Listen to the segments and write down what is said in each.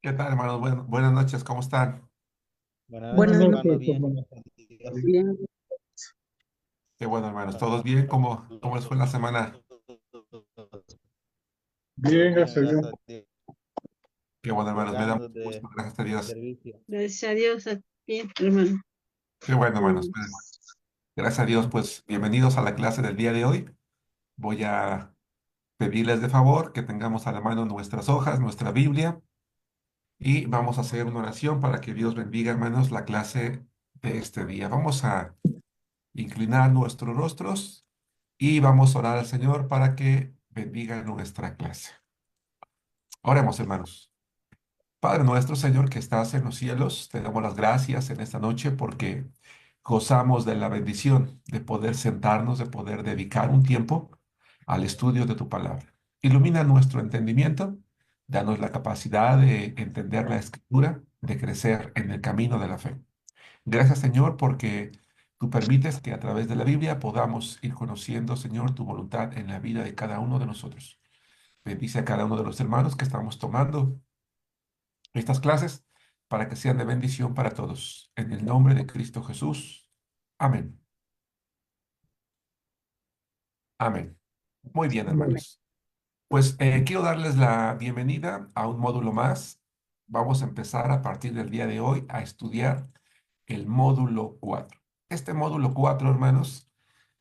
¿Qué tal, hermanos? Buenas noches, ¿cómo están? Buenas Buenas noches, noches, hermano. Bien, hermano. gracias a Dios. Bien, Qué bueno, hermanos. ¿Todos bien? ¿Cómo les fue la semana? Todo bien, bien, gracias a Dios. gracias a Dios. Qué bueno, hermanos. Me da Llegando mucho gusto, gracias a del Dios. servicio. Gracias a Dios, bien, hermano. Qué bueno, hermanos. Mm, Gracias a Dios, pues bienvenidos a la clase del día de hoy. Voy a pedirles de favor que tengamos a la mano nuestras hojas, nuestra Biblia, y vamos a hacer una oración para que Dios bendiga, hermanos, la clase de este día. Vamos a inclinar nuestros rostros y vamos a orar al Señor para que bendiga nuestra clase. Oremos, hermanos. Padre nuestro, Señor, que estás en los cielos, te damos las gracias en esta noche porque gozamos de la bendición de poder sentarnos, de poder dedicar un tiempo al estudio de tu palabra. Ilumina nuestro entendimiento, danos la capacidad de entender la escritura, de crecer en el camino de la fe. Gracias, Señor, porque tú permites que a través de la Biblia podamos ir conociendo, Señor, tu voluntad en la vida de cada uno de nosotros. Bendice a cada uno de los hermanos que estamos tomando estas clases para que sean de bendición para todos. En el nombre de Cristo Jesús. Amén. Amén. Muy bien, amén. hermanos. Pues quiero darles la bienvenida a un módulo más. Vamos a empezar a partir del día de hoy a estudiar el módulo 4. Este módulo 4, hermanos,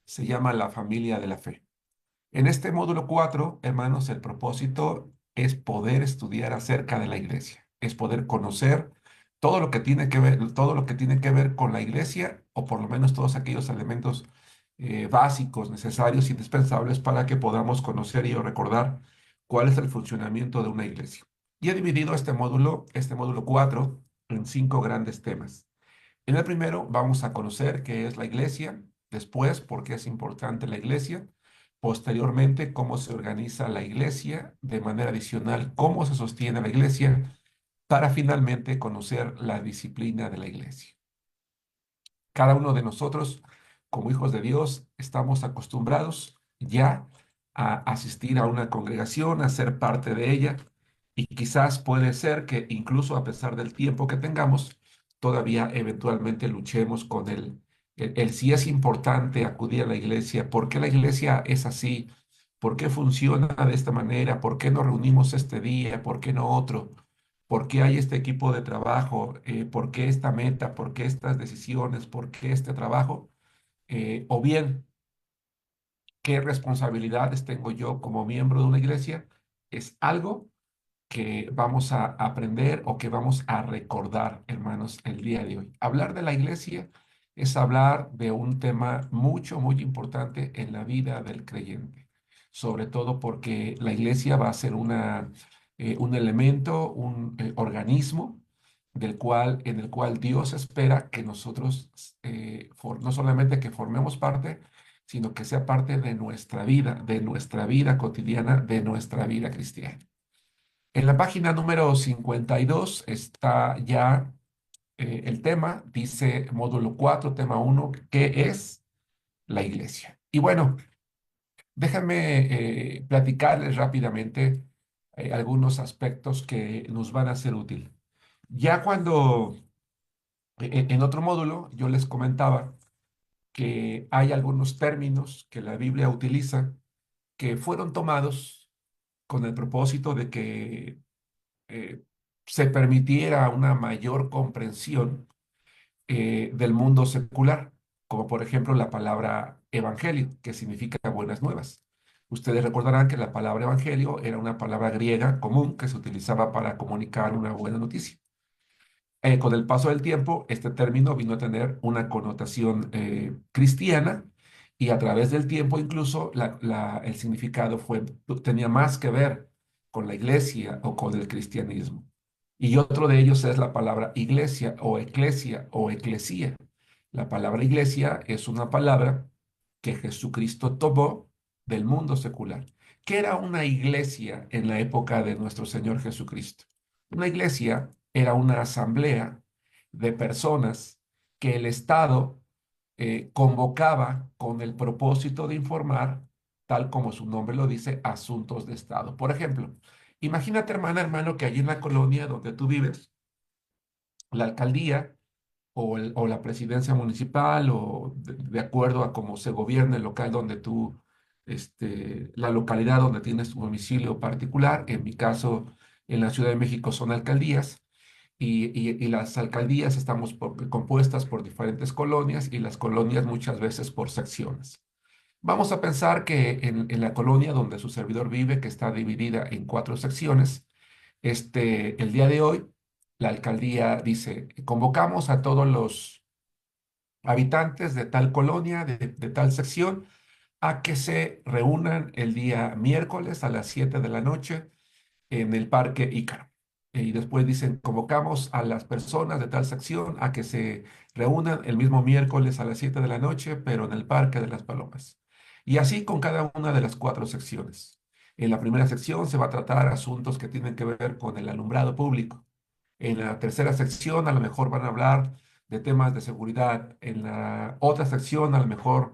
se llama la familia de la fe. En este módulo 4, hermanos, el propósito es poder estudiar acerca de la iglesia, es poder conocer todo lo que tiene que ver, todo lo que tiene que ver con la iglesia, o por lo menos todos aquellos elementos básicos, necesarios, indispensables para que podamos conocer y recordar cuál es el funcionamiento de una iglesia. Y he dividido este módulo 4, en 5 grandes temas. En el primero vamos a conocer qué es la iglesia, después por qué es importante la iglesia, posteriormente cómo se organiza la iglesia, de manera adicional cómo se sostiene la iglesia, para finalmente conocer la disciplina de la iglesia. Cada uno de nosotros, como hijos de Dios, estamos acostumbrados ya a asistir a una congregación, a ser parte de ella, y quizás puede ser que incluso a pesar del tiempo que tengamos, todavía eventualmente luchemos con el si es importante acudir a la iglesia, por qué la iglesia es así, por qué funciona de esta manera, por qué nos reunimos este día, por qué no otro. ¿Por qué hay este equipo de trabajo? ¿Por qué esta meta? ¿Por qué estas decisiones? ¿Por qué este trabajo? O bien, ¿qué responsabilidades tengo yo como miembro de una iglesia? Es algo que vamos a aprender o que vamos a recordar, hermanos, el día de hoy. Hablar de la iglesia es hablar de un tema mucho, muy importante en la vida del creyente, sobre todo porque la iglesia va a ser un elemento, un organismo en el cual Dios espera que nosotros no solamente que formemos parte, sino que sea parte de nuestra vida cotidiana, de nuestra vida cristiana. En la página número 52 está ya el tema, dice módulo 4 tema 1, ¿qué es la iglesia? Y bueno, déjenme platicarles rápidamente algunos aspectos que nos van a ser útil. Ya cuando en otro módulo yo les comentaba que hay algunos términos que la Biblia utiliza que fueron tomados con el propósito de que eh, se permitiera una mayor comprensión del mundo secular, como por ejemplo la palabra evangelio, que significa buenas nuevas. Ustedes recordarán que la palabra evangelio era una palabra griega común que se utilizaba para comunicar una buena noticia. Con el paso del tiempo, este término vino a tener una connotación cristiana y a través del tiempo incluso el significado tenía más que ver con la iglesia o con el cristianismo. Y otro de ellos es la palabra iglesia o eclesía. La palabra iglesia es una palabra que Jesucristo tomó del mundo secular. ¿Qué era una iglesia en la época de nuestro Señor Jesucristo? Una iglesia era una asamblea de personas que el Estado convocaba con el propósito de informar, tal como su nombre lo dice, asuntos de Estado. Por ejemplo, Imagínate, hermano, que allí en la colonia donde tú vives, la alcaldía o la presidencia municipal o de acuerdo a cómo se gobierna el local donde tú, la localidad donde tienes tu domicilio particular, en mi caso, en la Ciudad de México son alcaldías y las alcaldías estamos compuestas por diferentes colonias y las colonias muchas veces por secciones. Vamos a pensar que en la colonia donde su servidor vive, que está dividida en cuatro secciones, el día de hoy, la alcaldía dice, convocamos a todos los habitantes de tal colonia, de tal sección, a que se reúnan el día miércoles a las 7 de la noche en el Parque Ícaro. Y después dicen, convocamos a las personas de tal sección a que se reúnan el mismo miércoles a las 7 de la noche, pero en el Parque de las Palomas. Y así con cada una de las cuatro secciones. En la primera sección se va a tratar asuntos que tienen que ver con el alumbrado público. En la tercera sección a lo mejor van a hablar de temas de seguridad. En la otra sección a lo mejor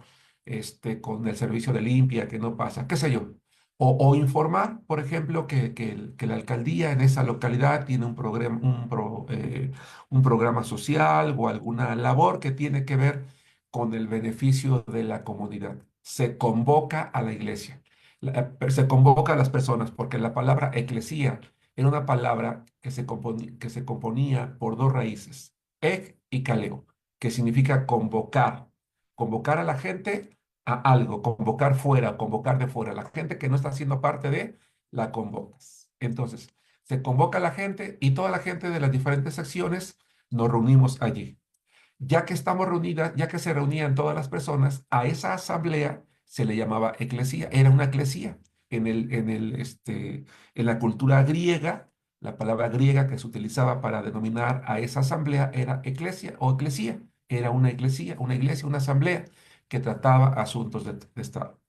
con el servicio de limpia que no pasa, qué sé yo. O informar, por ejemplo, que la alcaldía en esa localidad tiene un programa social o alguna labor que tiene que ver con el beneficio de la comunidad. Se convoca a la iglesia, se convoca a las personas, porque la palabra eclesía era una palabra que se componía por dos raíces, ek y kaleo, que significa convocar, convocar a la gente a algo, convocar fuera, convocar de fuera. La gente que no está siendo parte de, la convocas. Entonces, se convoca a la gente y toda la gente de las diferentes secciones nos reunimos allí. Ya que estamos reunidas, ya que se reunían todas las personas, a esa asamblea se le llamaba eclesía, era una eclesía. En la cultura griega, la palabra griega que se utilizaba para denominar a esa asamblea era eclesia o eclesía. Era una eclesía, una iglesia, una asamblea que trataba asuntos de Estado.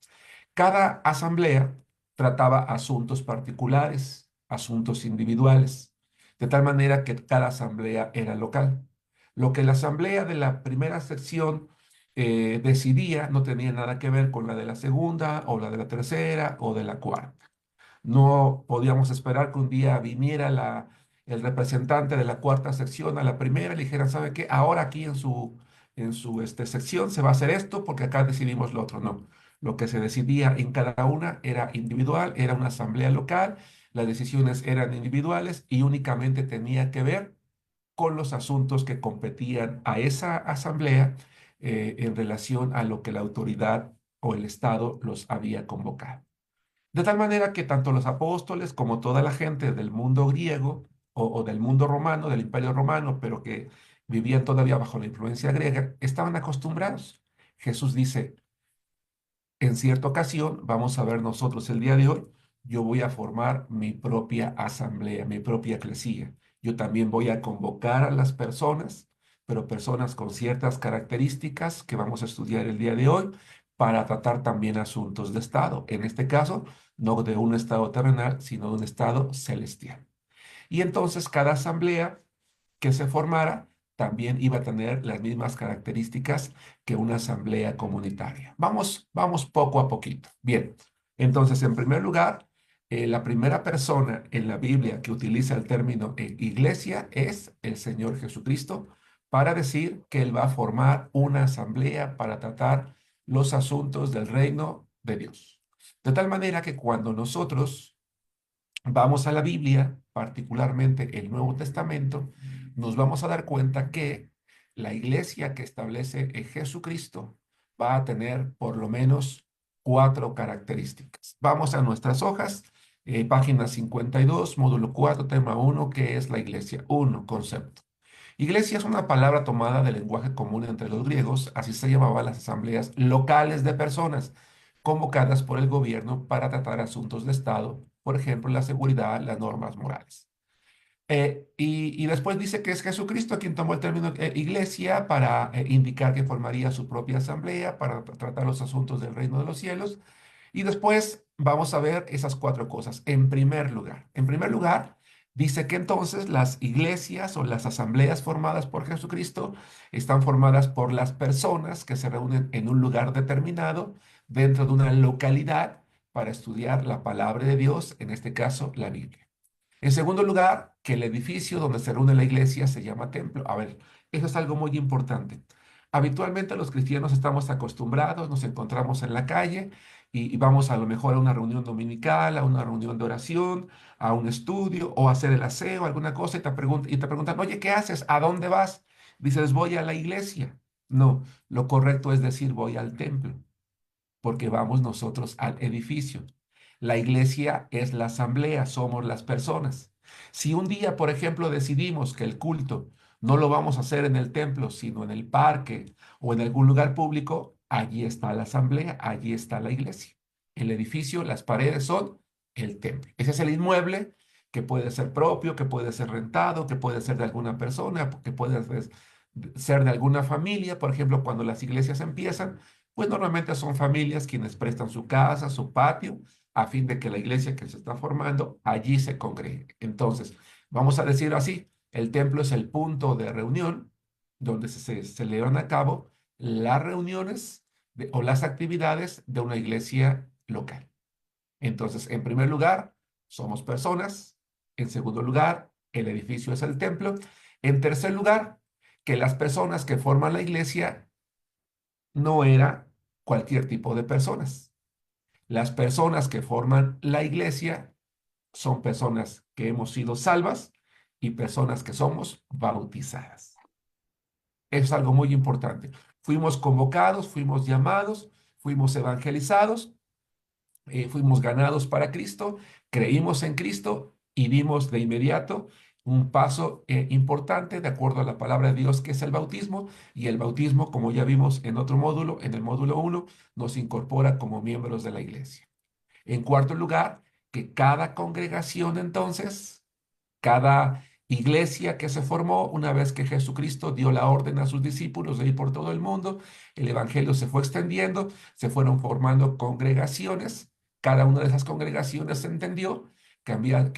Cada asamblea trataba asuntos particulares, asuntos individuales, de tal manera que cada asamblea era local. Lo que la asamblea de la primera sección decidía no tenía nada que ver con la de la segunda o la de la tercera o de la cuarta. No podíamos esperar que un día viniera el representante de la cuarta sección a la primera y le dijera, ¿sabe qué? Ahora aquí en su sección se va a hacer esto porque acá decidimos lo otro. No. Lo que se decidía en cada una era individual, era una asamblea local, las decisiones eran individuales y únicamente tenía que ver con los asuntos que competían a esa asamblea en relación a lo que la autoridad o el Estado los había convocado. De tal manera que tanto los apóstoles como toda la gente del mundo griego o del mundo romano, del imperio romano, pero que vivían todavía bajo la influencia griega, estaban acostumbrados. Jesús dice, en cierta ocasión, vamos a ver nosotros el día de hoy, yo voy a formar mi propia asamblea, mi propia eclesía. Yo también voy a convocar a las personas, pero personas con ciertas características que vamos a estudiar el día de hoy para tratar también asuntos de Estado. En este caso, no de un estado terrenal, sino de un estado celestial. Y entonces cada asamblea que se formara también iba a tener las mismas características que una asamblea comunitaria. Vamos poco a poquito. Bien, entonces en primer lugar, la primera persona en la Biblia que utiliza el término iglesia es el Señor Jesucristo para decir que Él va a formar una asamblea para tratar los asuntos del reino de Dios. De tal manera que cuando nosotros vamos a la Biblia, particularmente el Nuevo Testamento, nos vamos a dar cuenta que la iglesia que establece Jesucristo va a tener por lo menos cuatro características. Vamos a nuestras hojas, página 52, módulo 4, tema 1, que es la iglesia. 1, concepto. Iglesia es una palabra tomada del lenguaje común entre los griegos, así se llamaban las asambleas locales de personas convocadas por el gobierno para tratar asuntos de Estado, por ejemplo, la seguridad, las normas morales. Y después dice que es Jesucristo quien tomó el término iglesia para indicar que formaría su propia asamblea para tratar los asuntos del reino de los cielos. Y después vamos a ver esas cuatro cosas. En primer lugar, dice que entonces las iglesias o las asambleas formadas por Jesucristo están formadas por las personas que se reúnen en un lugar determinado dentro de una localidad para estudiar la palabra de Dios, en este caso la Biblia. En segundo lugar, que el edificio donde se reúne la iglesia se llama templo. A ver, eso es algo muy importante. Habitualmente los cristianos estamos acostumbrados, nos encontramos en la calle y vamos a lo mejor a una reunión dominical, a una reunión de oración, a un estudio o a hacer el aseo, alguna cosa y te preguntan, oye, ¿qué haces? ¿A dónde vas? Dices, voy a la iglesia. No, lo correcto es decir, voy al templo porque vamos nosotros al edificio. La iglesia es la asamblea, somos las personas. Si un día, por ejemplo, decidimos que el culto no lo vamos a hacer en el templo, sino en el parque o en algún lugar público, allí está la asamblea, allí está la iglesia. El edificio, las paredes son el templo. Ese es el inmueble que puede ser propio, que puede ser rentado, que puede ser de alguna persona, que puede ser de alguna familia. Por ejemplo, cuando las iglesias empiezan, pues normalmente son familias quienes prestan su casa, su patio, a fin de que la iglesia que se está formando allí se congregue. Entonces, vamos a decir así, el templo es el punto de reunión donde se llevan a cabo las reuniones o las actividades de una iglesia local. Entonces, en primer lugar, somos personas. En segundo lugar, el edificio es el templo. En tercer lugar, que las personas que forman la iglesia no era cualquier tipo de personas. Las personas que forman la iglesia son personas que hemos sido salvas y personas que somos bautizadas. Eso es algo muy importante. Fuimos convocados, fuimos llamados, fuimos evangelizados, fuimos ganados para Cristo, creímos en Cristo y dimos de inmediato un paso importante de acuerdo a la palabra de Dios, que es el bautismo. Y el bautismo, como ya vimos en otro módulo, en el módulo 1, nos incorpora como miembros de la iglesia. En cuarto lugar, que cada congregación entonces, cada iglesia que se formó una vez que Jesucristo dio la orden a sus discípulos de ir por todo el mundo, el evangelio se fue extendiendo, se fueron formando congregaciones. Cada una de esas congregaciones se entendió que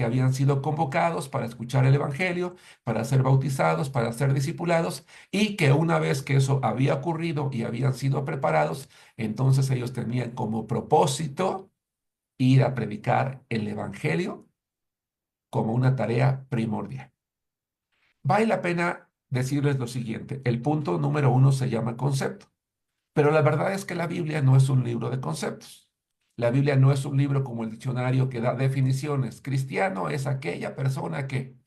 habían sido convocados para escuchar el evangelio, para ser bautizados, para ser discipulados, y que una vez que eso había ocurrido y habían sido preparados, entonces ellos tenían como propósito ir a predicar el evangelio como una tarea primordial. Vale la pena decirles lo siguiente. El punto número 1 se llama concepto, pero la verdad es que la Biblia no es un libro de conceptos. La Biblia no es un libro como el diccionario que da definiciones. Cristiano es aquella persona que,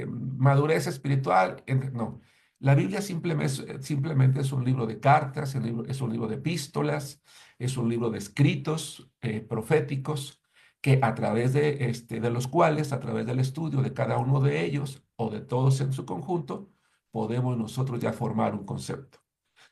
madurez espiritual. No, la Biblia simplemente es un libro de cartas, es un libro de epístolas, es un libro de escritos proféticos que a través de los cuales, a través del estudio de cada uno de ellos o de todos en su conjunto, podemos nosotros ya formar un concepto.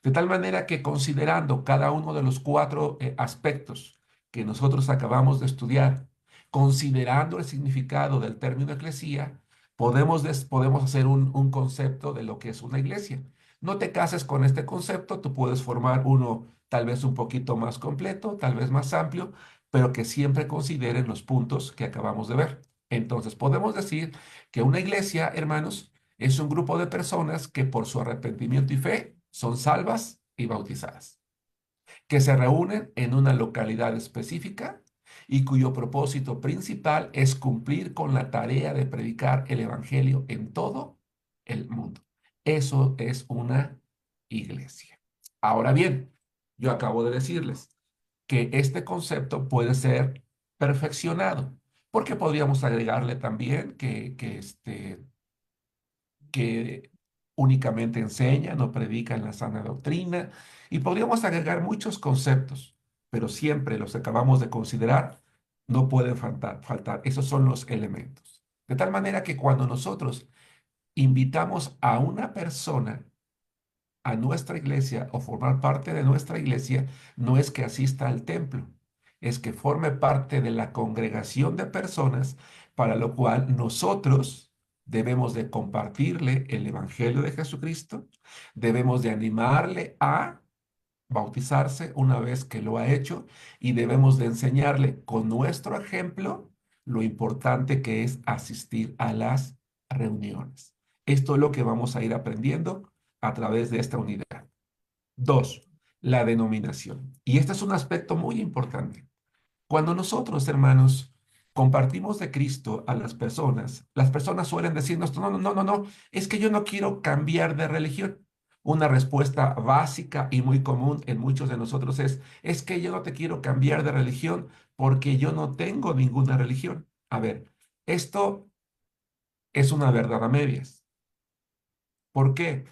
De tal manera que considerando cada uno de los cuatro aspectos que nosotros acabamos de estudiar, considerando el significado del término eclesía, podemos hacer un concepto de lo que es una iglesia. No te cases con este concepto, tú puedes formar uno tal vez un poquito más completo, tal vez más amplio, pero que siempre consideren los puntos que acabamos de ver. Entonces, podemos decir que una iglesia, hermanos, es un grupo de personas que por su arrepentimiento y fe son salvas y bautizadas, que se reúnen en una localidad específica y cuyo propósito principal es cumplir con la tarea de predicar el evangelio en todo el mundo. Eso es una iglesia. Ahora bien, yo acabo de decirles que este concepto puede ser perfeccionado, porque podríamos agregarle también que únicamente enseña, no predica en la sana doctrina, y podríamos agregar muchos conceptos, pero siempre los que acabamos de considerar no pueden faltar. Esos son los elementos. De tal manera que cuando nosotros invitamos a una persona a nuestra iglesia o formar parte de nuestra iglesia, no es que asista al templo, es que forme parte de la congregación de personas para lo cual nosotros debemos de compartirle el evangelio de Jesucristo, debemos de animarle a bautizarse una vez que lo ha hecho y debemos de enseñarle con nuestro ejemplo lo importante que es asistir a las reuniones. Esto es lo que vamos a ir aprendiendo a través de esta unidad. Dos, la denominación. Y este es un aspecto muy importante. Cuando nosotros, hermanos, compartimos de Cristo a las personas suelen decirnos, no, no, no, no, no, es que yo no quiero cambiar de religión. Una respuesta básica y muy común en muchos de nosotros es que yo no te quiero cambiar de religión porque yo no tengo ninguna religión. A ver, esto es una verdad a medias. ¿Por qué?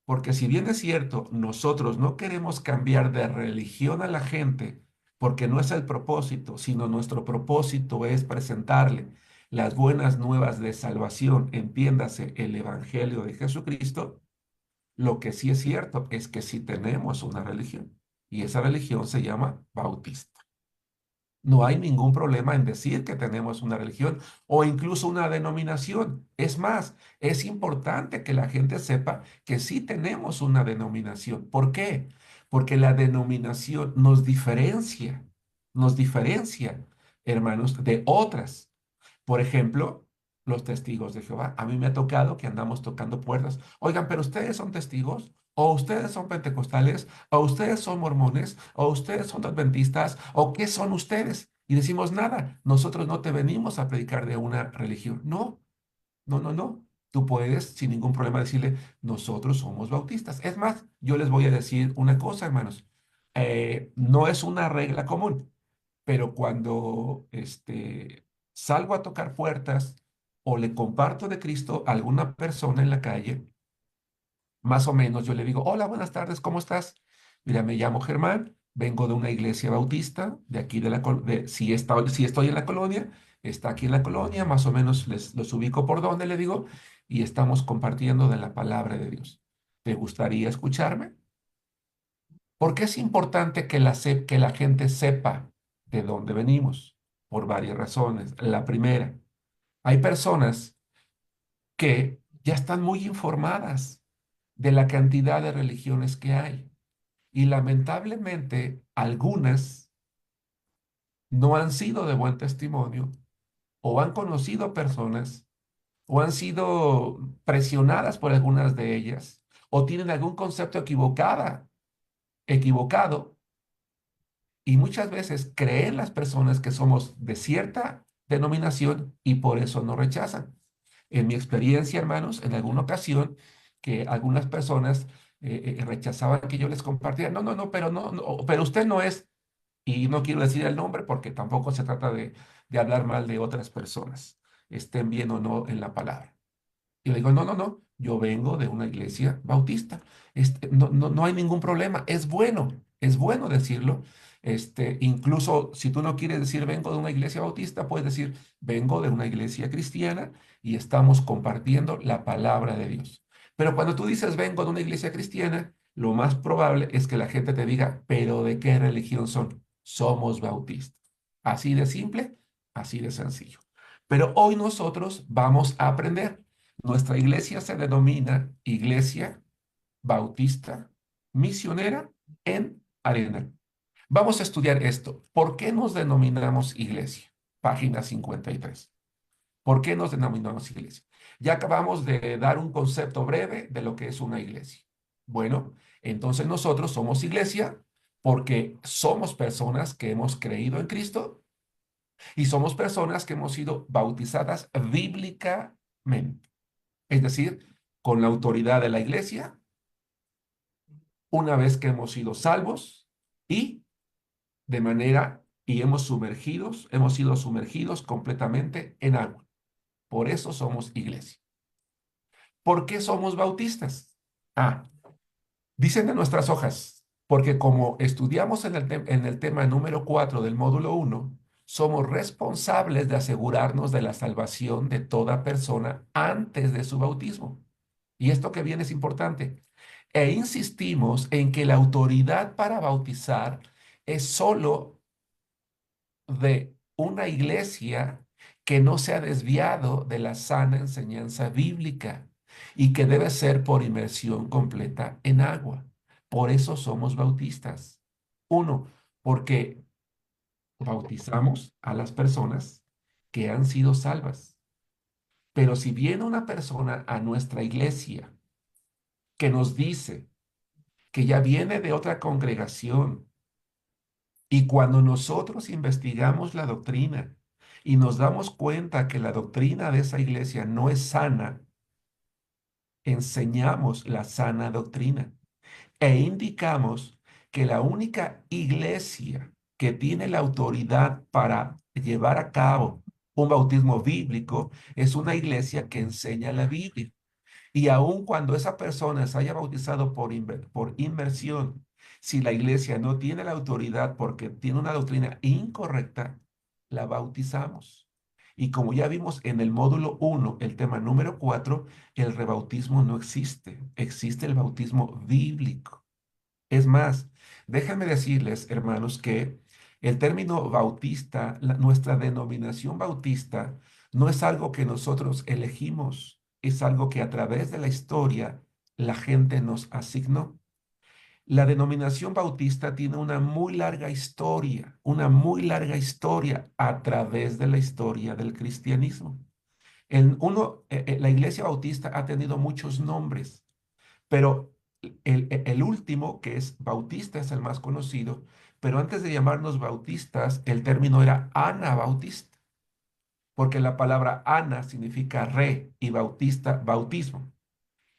Porque si bien es cierto, nosotros no queremos cambiar de religión a la gente, porque no es el propósito, sino nuestro propósito es presentarle las buenas nuevas de salvación, entiéndase el Evangelio de Jesucristo, lo que sí es cierto es que sí tenemos una religión, y esa religión se llama bautista. No hay ningún problema en decir que tenemos una religión o incluso una denominación. Es más, es importante que la gente sepa que sí tenemos una denominación. ¿Por qué? Porque la denominación nos diferencia, hermanos, de otras. Por ejemplo, los testigos de Jehová. A mí me ha tocado que andamos tocando puertas. Oigan, pero ustedes son testigos, o ustedes son pentecostales, o ustedes son mormones, o ustedes son adventistas, o qué son ustedes. Y decimos nada. Nosotros no te venimos a predicar de una religión. No, no, no, no. Tú puedes sin ningún problema decirle, nosotros somos bautistas. Es más, yo les voy a decir una cosa, hermanos. No es una regla común, pero cuando salgo a tocar puertas o le comparto de Cristo a alguna persona en la calle, más o menos yo le digo, hola, buenas tardes, ¿cómo estás? Mira, me llamo Germán, vengo de una iglesia bautista, de aquí de si estoy en la colonia, está aquí en la colonia, más o menos los ubico por donde le digo, y estamos compartiendo de la palabra de Dios. ¿Te gustaría escucharme? ¿Por qué es importante que la gente sepa de dónde venimos? Por varias razones. La primera, hay personas que ya están muy informadas de la cantidad de religiones que hay y lamentablemente algunas no han sido de buen testimonio o han conocido personas o han sido presionadas por algunas de ellas o tienen algún concepto equivocado. Y muchas veces creen las personas que somos de cierta denominación y por eso nos rechazan. En mi experiencia, hermanos, en alguna ocasión que algunas personas rechazaban que yo les compartiera, no, no, no, pero no, no, pero usted no es, y no quiero decir el nombre porque tampoco se trata de hablar mal de otras personas, estén bien o no en la palabra. Y le digo, no, no, no, yo vengo de una iglesia bautista. No, no, no hay ningún problema. Es bueno decirlo. Incluso si tú no quieres decir vengo de una iglesia bautista, puedes decir vengo de una iglesia cristiana y estamos compartiendo la palabra de Dios. Pero cuando tú dices vengo de una iglesia cristiana, lo más probable es que la gente te diga, pero ¿de qué religión son? Somos bautistas. Así de simple, así de sencillo. Pero hoy nosotros vamos a aprender. Nuestra iglesia se denomina Iglesia Bautista Misionera en Arena. Vamos a estudiar esto. ¿Por qué nos denominamos iglesia? Página 53. ¿Por qué nos denominamos iglesia? Ya acabamos de dar un concepto breve de lo que es una iglesia. Bueno, entonces nosotros somos iglesia porque somos personas que hemos creído en Cristo y somos personas que hemos sido bautizadas bíblicamente. Es decir, con la autoridad de la iglesia, una vez que hemos sido salvos y de manera y hemos sido sumergidos completamente en agua. Por eso somos iglesia. ¿Por qué somos bautistas? Ah, dicen en nuestras hojas, porque como estudiamos en el tema número 4 del módulo 1, somos responsables de asegurarnos de la salvación de toda persona antes de su bautismo. Y esto que viene es importante. E insistimos en que la autoridad para bautizar es solo de una iglesia que no se ha desviado de la sana enseñanza bíblica y que debe ser por inmersión completa en agua. Por eso somos bautistas. Uno, porque bautizamos a las personas que han sido salvas. Pero si viene una persona a nuestra iglesia que nos dice que ya viene de otra congregación, y cuando nosotros investigamos la doctrina y nos damos cuenta que la doctrina de esa iglesia no es sana, enseñamos la sana doctrina e indicamos que la única iglesia que tiene la autoridad para llevar a cabo un bautismo bíblico es una iglesia que enseña la Biblia. Y aun cuando esa persona se haya bautizado por inmersión, si la iglesia no tiene la autoridad porque tiene una doctrina incorrecta, la bautizamos. Y como ya vimos en el módulo 1, el tema número 4, el rebautismo no existe, existe el bautismo bíblico. Es más, déjenme decirles, hermanos, que el término bautista, nuestra denominación bautista, no es algo que nosotros elegimos, es algo que a través de la historia la gente nos asignó. La denominación bautista tiene una muy larga historia a través de la historia del cristianismo. La iglesia bautista ha tenido muchos nombres. Pero el último, que es Bautista, es el más conocido, pero antes de llamarnos bautistas, el término era anabautista, porque la palabra ana significa re y bautista, bautismo.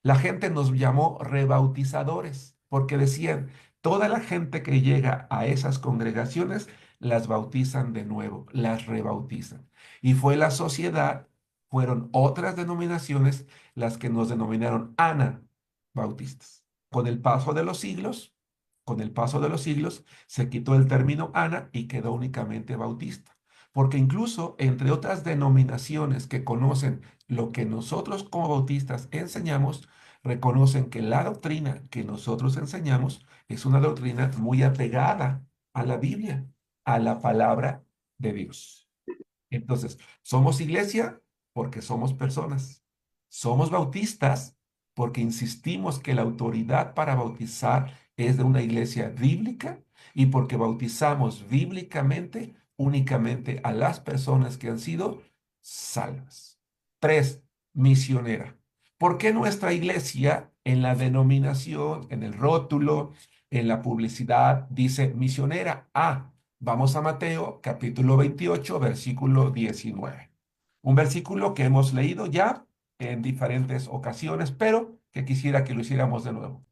La gente nos llamó rebautizadores porque decían, toda la gente que llega a esas congregaciones las bautizan de nuevo, las rebautizan. Y fue la sociedad, fueron otras denominaciones las que nos denominaron anabautistas. Con el paso de los siglos, con el paso de los siglos, se quitó el término ana y quedó únicamente bautista. Porque incluso entre otras denominaciones que conocen lo que nosotros como bautistas enseñamos, reconocen que la doctrina que nosotros enseñamos es una doctrina muy apegada a la Biblia, a la palabra de Dios. Entonces, somos iglesia porque somos personas. Somos bautistas porque insistimos que la autoridad para bautizar es de una iglesia bíblica y porque bautizamos bíblicamente únicamente a las personas que han sido salvas. Tres, misionera. ¿Por qué nuestra iglesia en la denominación, en el rótulo, en la publicidad dice misionera? Vamos a Mateo capítulo 28, versículo 19. Un versículo que hemos leído ya en diferentes ocasiones, pero que quisiera que lo hiciéramos de nuevo.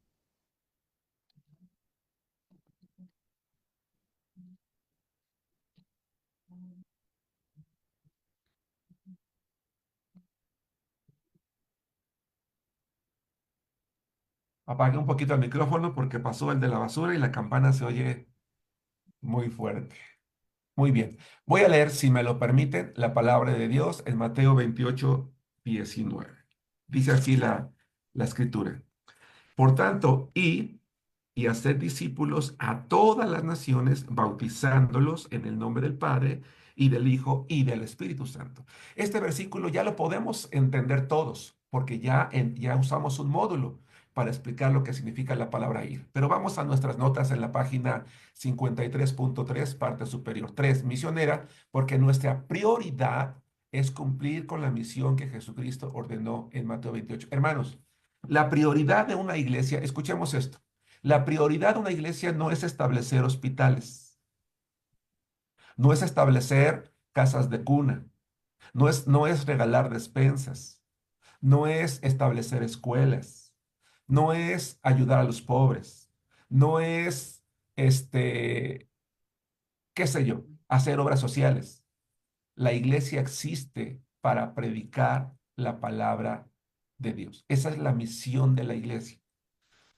Apague un poquito el micrófono porque pasó el de la basura y la campana se oye muy fuerte. Muy bien. Voy a leer, si me lo permiten, la palabra de Dios en Mateo 28, 19. Dice así la escritura. Por tanto, y hacer discípulos a todas las naciones, bautizándolos en el nombre del Padre y del Hijo y del Espíritu Santo. Este versículo ya lo podemos entender todos, porque ya usamos un módulo para explicar lo que significa la palabra ir. Pero vamos a nuestras notas en la página 53.3, parte superior 3, misionera, porque nuestra prioridad es cumplir con la misión que Jesucristo ordenó en Mateo 28. Hermanos, la prioridad de una iglesia, escuchemos esto. La prioridad de una iglesia no es establecer hospitales, no es establecer casas de cuna, no es regalar despensas, no es establecer escuelas, no es ayudar a los pobres, no es, qué sé yo, hacer obras sociales. La iglesia existe para predicar la palabra de Dios. Esa es la misión de la iglesia.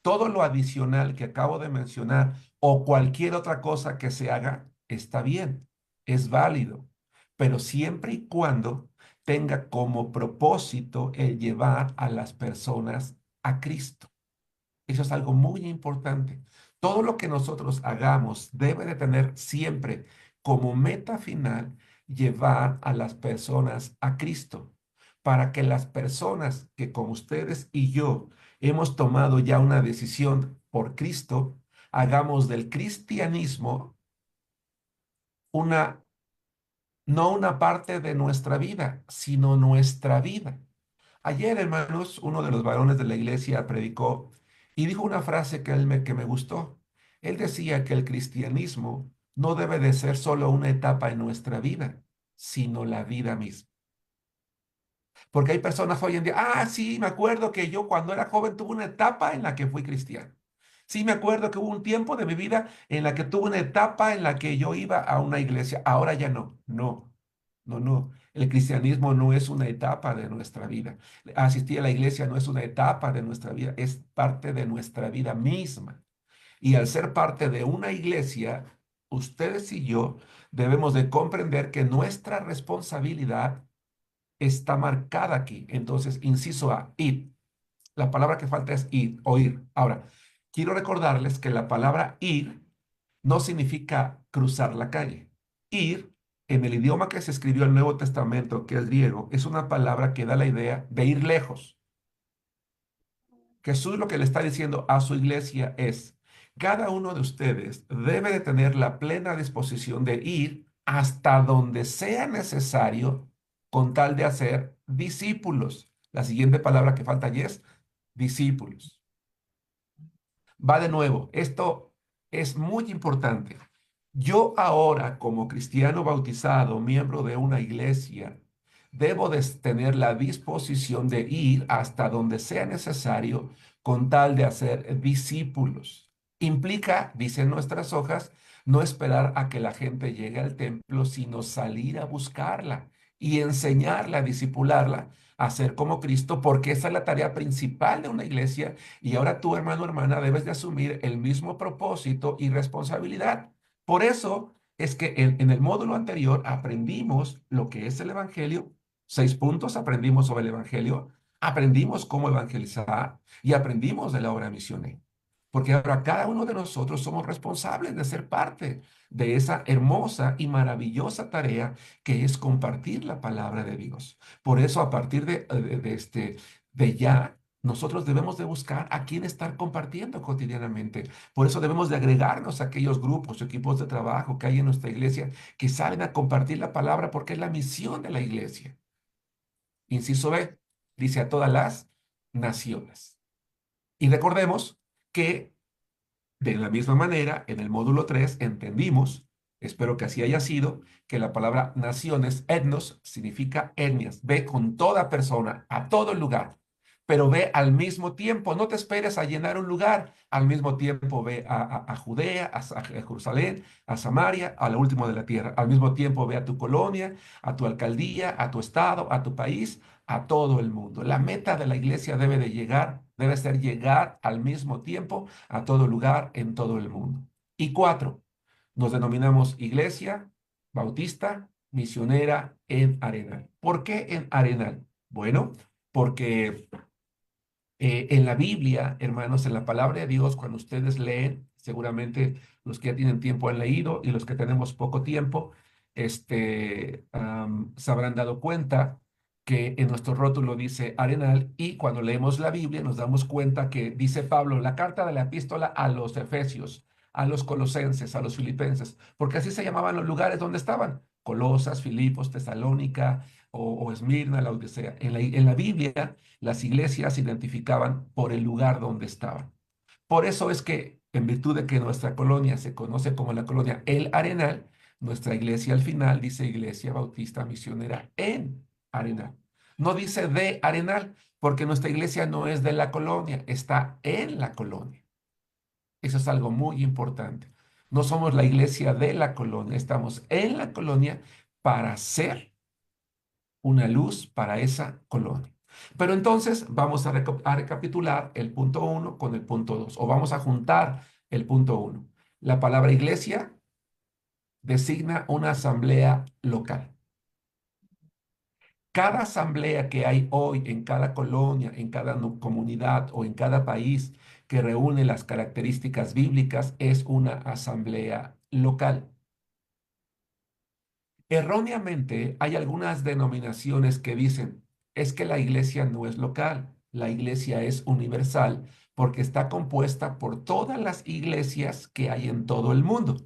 Todo lo adicional que acabo de mencionar o cualquier otra cosa que se haga está bien, es válido, pero siempre y cuando tenga como propósito el llevar a las personas a Cristo. Eso es algo muy importante. Todo lo que nosotros hagamos debe de tener siempre como meta final llevar a las personas a Cristo, para que las personas que como ustedes y yo hemos tomado ya una decisión por Cristo, hagamos del cristianismo una, no una parte de nuestra vida, sino nuestra vida. Ayer, hermanos, uno de los varones de la iglesia predicó y dijo una frase que me gustó. Él decía que el cristianismo no debe de ser solo una etapa en nuestra vida, sino la vida misma. Porque hay personas hoy en día, sí, me acuerdo que yo cuando era joven tuve una etapa en la que fui cristiano. Sí, me acuerdo que hubo un tiempo de mi vida en la que tuve una etapa en la que yo iba a una iglesia. Ahora ya no, no, no, no. El cristianismo no es una etapa de nuestra vida. Asistir a la iglesia no es una etapa de nuestra vida, es parte de nuestra vida misma. Y al ser parte de una iglesia, ustedes y yo debemos de comprender que nuestra responsabilidad está marcada aquí. Entonces, inciso A, ir. La palabra que falta es ir, oír. Ahora, quiero recordarles que la palabra ir no significa cruzar la calle. Ir, en el idioma que se escribió el Nuevo Testamento, que es griego, es una palabra que da la idea de ir lejos. Jesús lo que le está diciendo a su iglesia es, cada uno de ustedes debe de tener la plena disposición de ir hasta donde sea necesario con tal de hacer discípulos. La siguiente palabra que falta allí es discípulos. Va de nuevo, esto es muy importante. Yo ahora, como cristiano bautizado, miembro de una iglesia, debo de tener la disposición de ir hasta donde sea necesario con tal de hacer discípulos. Implica, dicen nuestras hojas, no esperar a que la gente llegue al templo, sino salir a buscarla y enseñarla, discipularla a ser como Cristo, porque esa es la tarea principal de una iglesia y ahora tú, hermano o hermana, debes de asumir el mismo propósito y responsabilidad. Por eso es que en el módulo anterior aprendimos lo que es el Evangelio. 6 puntos aprendimos sobre el Evangelio, aprendimos cómo evangelizar y aprendimos de la obra misionera. Porque ahora cada uno de nosotros somos responsables de ser parte de esa hermosa y maravillosa tarea que es compartir la palabra de Dios. Por eso, a partir de ya, nosotros debemos de buscar a quién estar compartiendo cotidianamente. Por eso debemos de agregarnos a aquellos grupos, equipos de trabajo que hay en nuestra iglesia que salen a compartir la palabra porque es la misión de la iglesia. Inciso B, dice a todas las naciones. Y recordemos que de la misma manera, en el módulo 3 entendimos, espero que así haya sido, que la palabra naciones, etnos, significa etnias. Ve con toda persona, a todo lugar, pero ve al mismo tiempo. No te esperes a llenar un lugar. Al mismo tiempo ve a Judea, a Jerusalén, a Samaria, a lo último de la tierra. Al mismo tiempo ve a tu colonia, a tu alcaldía, a tu estado, a tu país, a todo el mundo. La meta de la iglesia debe de llegar, debe ser llegar al mismo tiempo a todo lugar en todo el mundo. Y 4, nos denominamos Iglesia Bautista Misionera en Arenal. ¿Por qué en Arenal? Bueno, porque en la Biblia, hermanos, en la palabra de Dios, cuando ustedes leen, seguramente los que ya tienen tiempo han leído y los que tenemos poco tiempo, se habrán dado cuenta que en nuestro rótulo dice Arenal y cuando leemos la Biblia nos damos cuenta que dice Pablo, la carta de la epístola a los Efesios, a los Colosenses, a los Filipenses, porque así se llamaban los lugares donde estaban, Colosas, Filipos, Tesalónica o Esmirna, la Odisea. En la Biblia las iglesias se identificaban por el lugar donde estaban. Por eso es que, en virtud de que nuestra colonia se conoce como la colonia El Arenal, nuestra iglesia al final dice Iglesia Bautista Misionera en Arenal. No dice de Arenal, porque nuestra iglesia no es de la colonia, está en la colonia. Eso es algo muy importante. No somos la iglesia de la colonia, estamos en la colonia para ser una luz para esa colonia. Pero entonces vamos a recapitular el punto 1 con el punto 2, o vamos a juntar el punto 1. La palabra iglesia designa una asamblea local. Cada asamblea que hay hoy en cada colonia, en cada comunidad o en cada país que reúne las características bíblicas es una asamblea local. Erróneamente, hay algunas denominaciones que dicen, es que la iglesia no es local, la iglesia es universal porque está compuesta por todas las iglesias que hay en todo el mundo.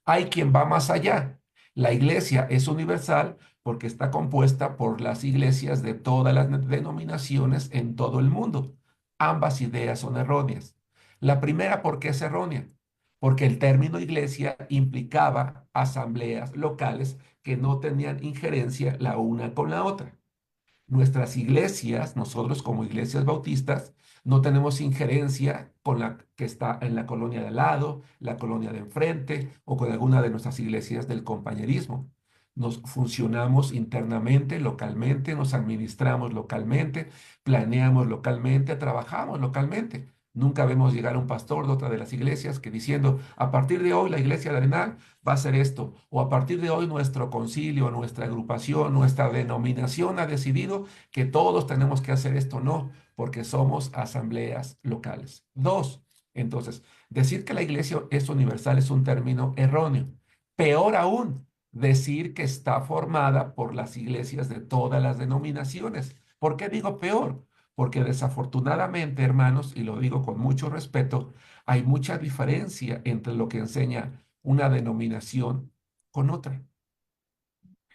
Hay quien va más allá. La iglesia es universal porque está compuesta por las iglesias de todas las denominaciones en todo el mundo. Ambas ideas son erróneas. La primera, ¿por qué es errónea? porque el término iglesia implicaba asambleas locales que no tenían injerencia la una con la otra. Nuestras iglesias, nosotros como iglesias bautistas, no tenemos injerencia con la que está en la colonia de al lado, la colonia de enfrente o con alguna de nuestras iglesias del compañerismo. Nos funcionamos internamente, localmente, nos administramos localmente, planeamos localmente, trabajamos localmente. Nunca vemos llegar a un pastor de otra de las iglesias que diciendo, a partir de hoy la iglesia de Arenal va a ser esto, o a partir de hoy nuestro concilio, nuestra agrupación, nuestra denominación ha decidido que todos tenemos que hacer esto. No, porque somos asambleas locales. Dos, entonces, decir que la iglesia es universal es un término erróneo. Peor aún, decir que está formada por las iglesias de todas las denominaciones. ¿Por qué digo peor? Porque desafortunadamente, hermanos, y lo digo con mucho respeto, hay mucha diferencia entre lo que enseña una denominación con otra.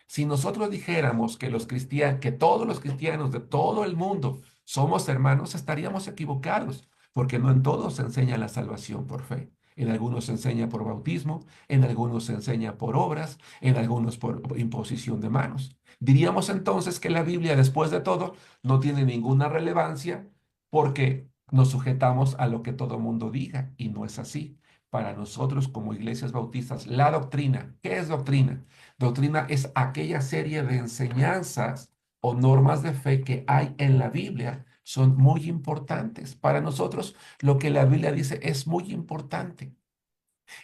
Si nosotros dijéramos que los cristianos, que todos los cristianos de todo el mundo somos hermanos, estaríamos equivocados, porque no en todos se enseña la salvación por fe. En algunos se enseña por bautismo, en algunos se enseña por obras, en algunos por imposición de manos. Diríamos entonces que la Biblia, después de todo, no tiene ninguna relevancia porque nos sujetamos a lo que todo mundo diga, y no es así. Para nosotros como iglesias bautistas, la doctrina, ¿qué es doctrina? Doctrina es aquella serie de enseñanzas o normas de fe que hay en la Biblia. Son muy importantes. Para nosotros, lo que la Biblia dice es muy importante.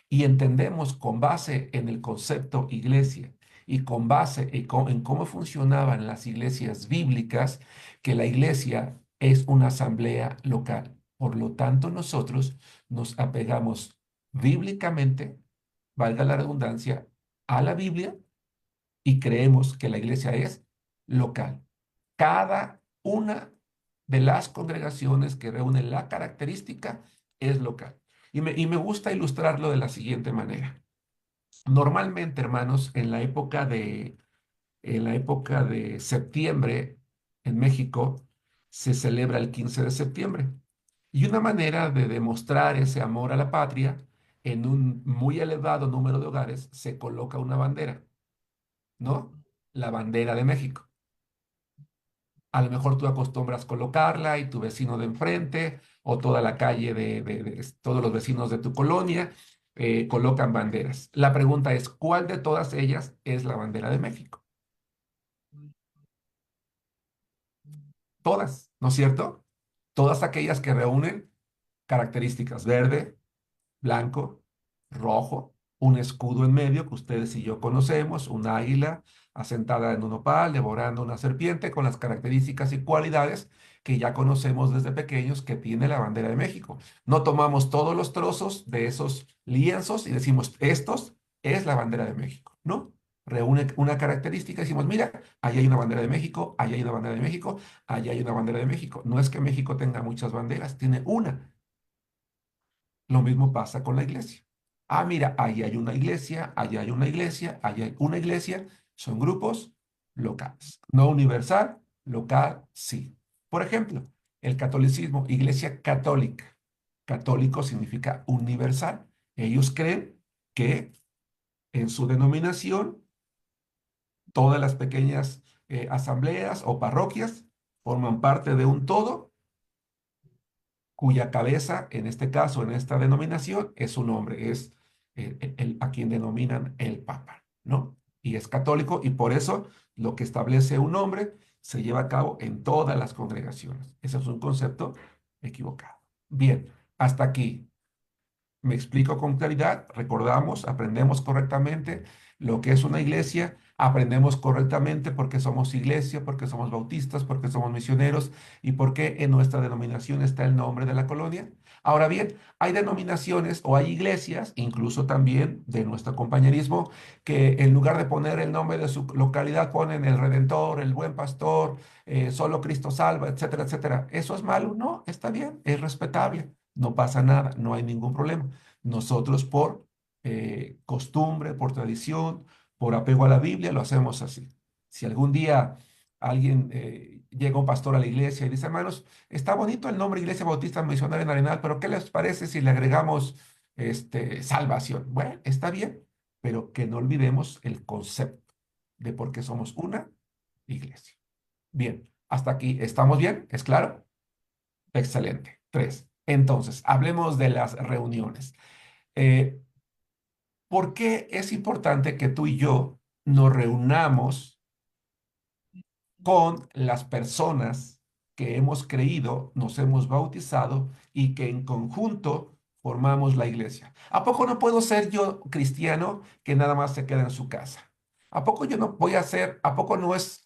Y entendemos con base en el concepto iglesia y con base en cómo funcionaban las iglesias bíblicas, que la iglesia es una asamblea local. Por lo tanto, nosotros nos apegamos bíblicamente, valga la redundancia, a la Biblia y creemos que la iglesia es local. Cada una de las congregaciones que reúnen la característica es local. Y me gusta ilustrarlo de la siguiente manera. Normalmente, hermanos, en la época de septiembre en México se celebra el 15 de septiembre. Y una manera de demostrar ese amor a la patria, en un muy elevado número de hogares se coloca una bandera, ¿no? La bandera de México. A lo mejor tú acostumbras colocarla y tu vecino de enfrente o toda la calle todos los vecinos de tu colonia colocan banderas. La pregunta es, ¿cuál de todas ellas es la bandera de México? Todas, ¿no es cierto? Todas aquellas que reúnen características verde, blanco, rojo, un escudo en medio que ustedes y yo conocemos, un águila asentada en un opal, devorando una serpiente con las características y cualidades que ya conocemos desde pequeños que tiene la bandera de México. No tomamos todos los trozos de esos lienzos y decimos, estos es la bandera de México, ¿no? Reúne una característica y decimos, mira, ahí hay una bandera de México, ahí hay una bandera de México, ahí hay una bandera de México. No es que México tenga muchas banderas, tiene una. Lo mismo pasa con la iglesia. Ah, mira, ahí hay una iglesia, allá hay una iglesia, allá hay una iglesia. Son grupos locales. No universal, local, sí. Por ejemplo, el catolicismo, iglesia católica. Católico significa universal. Ellos creen que en su denominación todas las pequeñas asambleas o parroquias forman parte de un todo cuya cabeza, en este caso, en esta denominación, es un hombre, es a quien denominan el Papa, ¿no? Y es católico y por eso lo que establece un hombre se lleva a cabo en todas las congregaciones. Ese es un concepto equivocado. Bien, hasta aquí. Me explico con claridad, recordamos, aprendemos correctamente lo que es una iglesia, aprendemos correctamente porque somos iglesia, porque somos bautistas, porque somos misioneros y porque en nuestra denominación está el nombre de la colonia. Ahora bien, hay denominaciones o hay iglesias, incluso también de nuestro compañerismo, que en lugar de poner el nombre de su localidad ponen el Redentor, el Buen Pastor, solo Cristo salva, etcétera, etcétera. ¿Eso es malo? No, está bien, es respetable. No pasa nada, no hay ningún problema. Nosotros por costumbre, por tradición, por apego a la Biblia, lo hacemos así. Si algún día alguien llega un pastor a la iglesia y dice, hermanos, está bonito el nombre Iglesia Bautista Misionera en Arenal, pero ¿qué les parece si le agregamos salvación. Bueno, está bien, pero que no olvidemos el concepto de por qué somos una iglesia. Bien, hasta aquí, ¿estamos bien? ¿Es claro? Excelente. Tres. Entonces, hablemos de las reuniones. Eh, ¿Por qué es importante que tú y yo nos reunamos con las personas que hemos creído, nos hemos bautizado y que en conjunto formamos la iglesia? ¿A poco no puedo ser yo cristiano que nada más se queda en su casa? ¿A poco yo no voy a ser, a poco no es,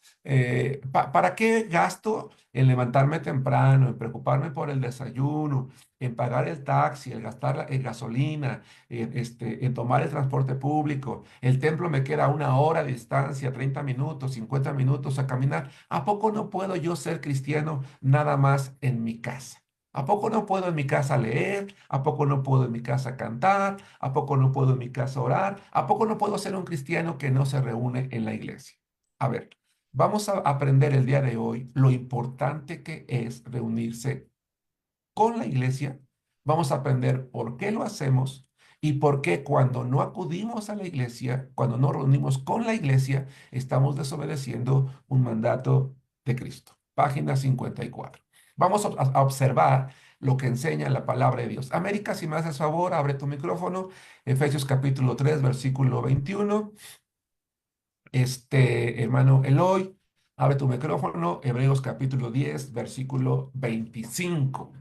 para qué gasto en levantarme temprano, en preocuparme por el desayuno, en pagar el taxi, en gastar en gasolina, en tomar el transporte público? El templo me queda 1 hora de distancia, 30 minutos, 50 minutos a caminar. ¿A poco no puedo yo ser cristiano nada más en mi casa? ¿A poco no puedo en mi casa leer? ¿A poco no puedo en mi casa cantar? ¿A poco no puedo en mi casa orar? ¿A poco no puedo ser un cristiano que no se reúne en la iglesia? A ver, vamos a aprender el día de hoy lo importante que es reunirse con la iglesia. Vamos a aprender por qué lo hacemos y por qué cuando no acudimos a la iglesia, cuando no reunimos con la iglesia, estamos desobedeciendo un mandato de Cristo. Página 54. Vamos a observar lo que enseña la palabra de Dios. América, si me haces favor, abre tu micrófono. Efesios capítulo 3, versículo 21. Hermano Eloy, abre tu micrófono. Hebreos capítulo 10, versículo 25.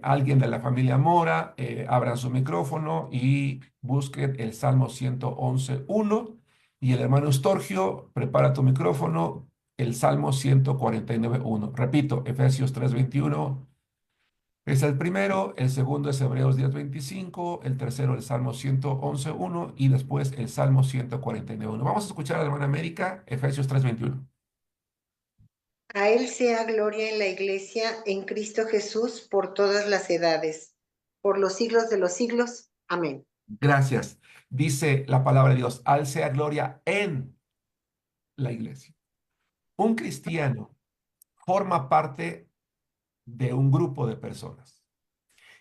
Alguien de la familia Mora, abran su micrófono y busquen el Salmo 111.1. Y el hermano Estorgio, prepara tu micrófono, el Salmo 149.1. Repito, Efesios 3:21 es el primero, el segundo es Hebreos 10:25, el tercero el Salmo 111.1 y después el Salmo 149.1. Vamos a escuchar a la hermana América, Efesios 3:21. A Él sea gloria en la Iglesia, en Cristo Jesús, por todas las edades, por los siglos de los siglos. Amén. Gracias. Dice la palabra de Dios, al sea gloria en la iglesia. Un cristiano forma parte de un grupo de personas.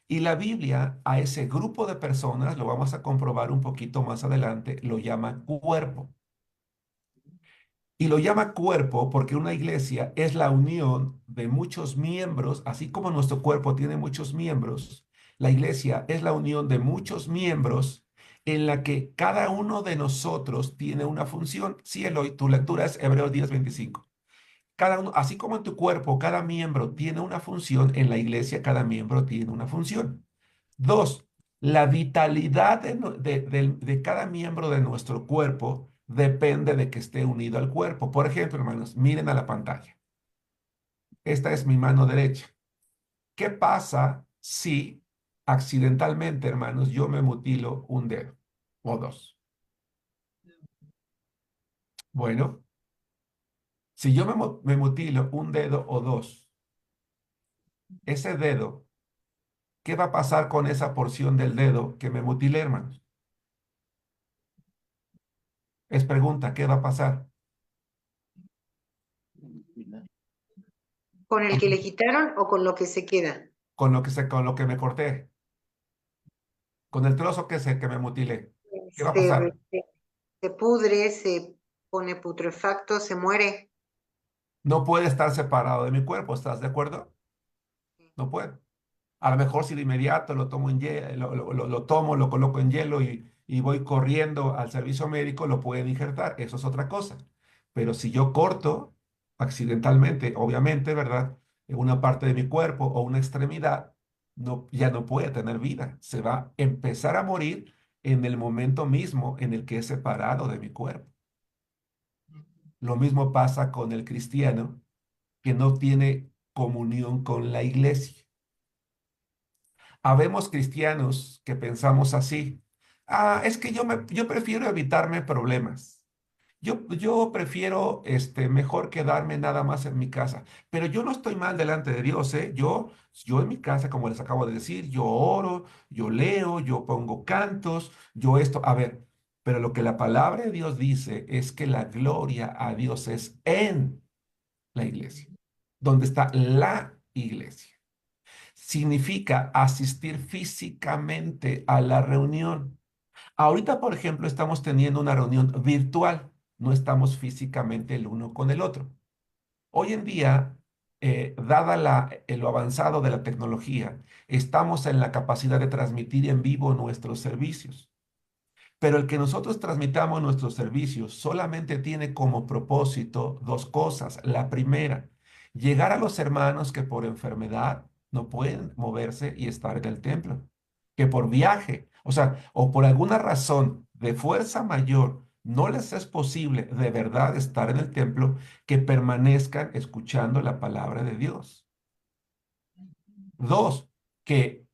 Y la Biblia a ese grupo de personas, lo vamos a comprobar un poquito más adelante, lo llama cuerpo. Y lo llama cuerpo porque una iglesia es la unión de muchos miembros, así como nuestro cuerpo tiene muchos miembros. La iglesia es la unión de muchos miembros en la que cada uno de nosotros tiene una función. Sí, Eloy, tu lectura es Hebreos 10:25. Cada uno, así como en tu cuerpo, cada miembro tiene una función, en la iglesia cada miembro tiene una función. Dos, la vitalidad de cada miembro de nuestro cuerpo depende de que esté unido al cuerpo. Por ejemplo, hermanos, miren a la pantalla. Esta es mi mano derecha. ¿Qué pasa si accidentalmente, hermanos, yo me mutilo un dedo o dos? Bueno, si yo me mutilo un dedo o dos, ese dedo, ¿qué va a pasar con esa porción del dedo que me mutilé, hermanos? Es pregunta, ¿qué va a pasar? ¿Con el que le quitaron o con lo que se queda? Con lo que me corté, con el trozo que me mutilé. ¿Qué va a Se, pasar? se pudre, se pone putrefacto, se muere. No puede estar separado de mi cuerpo, ¿estás de acuerdo? No puede. A lo mejor si de inmediato lo tomo en hielo, lo tomo, lo coloco en hielo y voy corriendo al servicio médico, lo pueden injertar. Eso es otra cosa. Pero si yo corto accidentalmente, obviamente, ¿verdad? En una parte de mi cuerpo o una extremidad, no, ya no puede tener vida. Se va a empezar a morir en el momento mismo en el que es separado de mi cuerpo. Lo mismo pasa con el cristiano que no tiene comunión con la iglesia. Habemos cristianos que pensamos así. Ah, es que yo prefiero evitarme problemas. Yo prefiero mejor quedarme nada más en mi casa. Pero yo no estoy mal delante de Dios, ¿eh? Yo en mi casa, como les acabo de decir, yo oro, yo leo, yo pongo cantos, yo esto. A ver, pero lo que la palabra de Dios dice es que la gloria a Dios es en la iglesia, donde está la iglesia. significa asistir físicamente a la reunión. Ahorita, por ejemplo, estamos teniendo una reunión virtual, no estamos físicamente el uno con el otro. Hoy en día, dada lo avanzado de la tecnología, estamos en la capacidad de transmitir en vivo nuestros servicios. Pero el que nosotros transmitamos nuestros servicios solamente tiene como propósito dos cosas. La primera, llegar a los hermanos que por enfermedad no pueden moverse y estar en el templo, que por viaje, o sea, o por alguna razón de fuerza mayor no les es posible de verdad estar en el templo, que permanezcan escuchando la palabra de Dios. Dos, que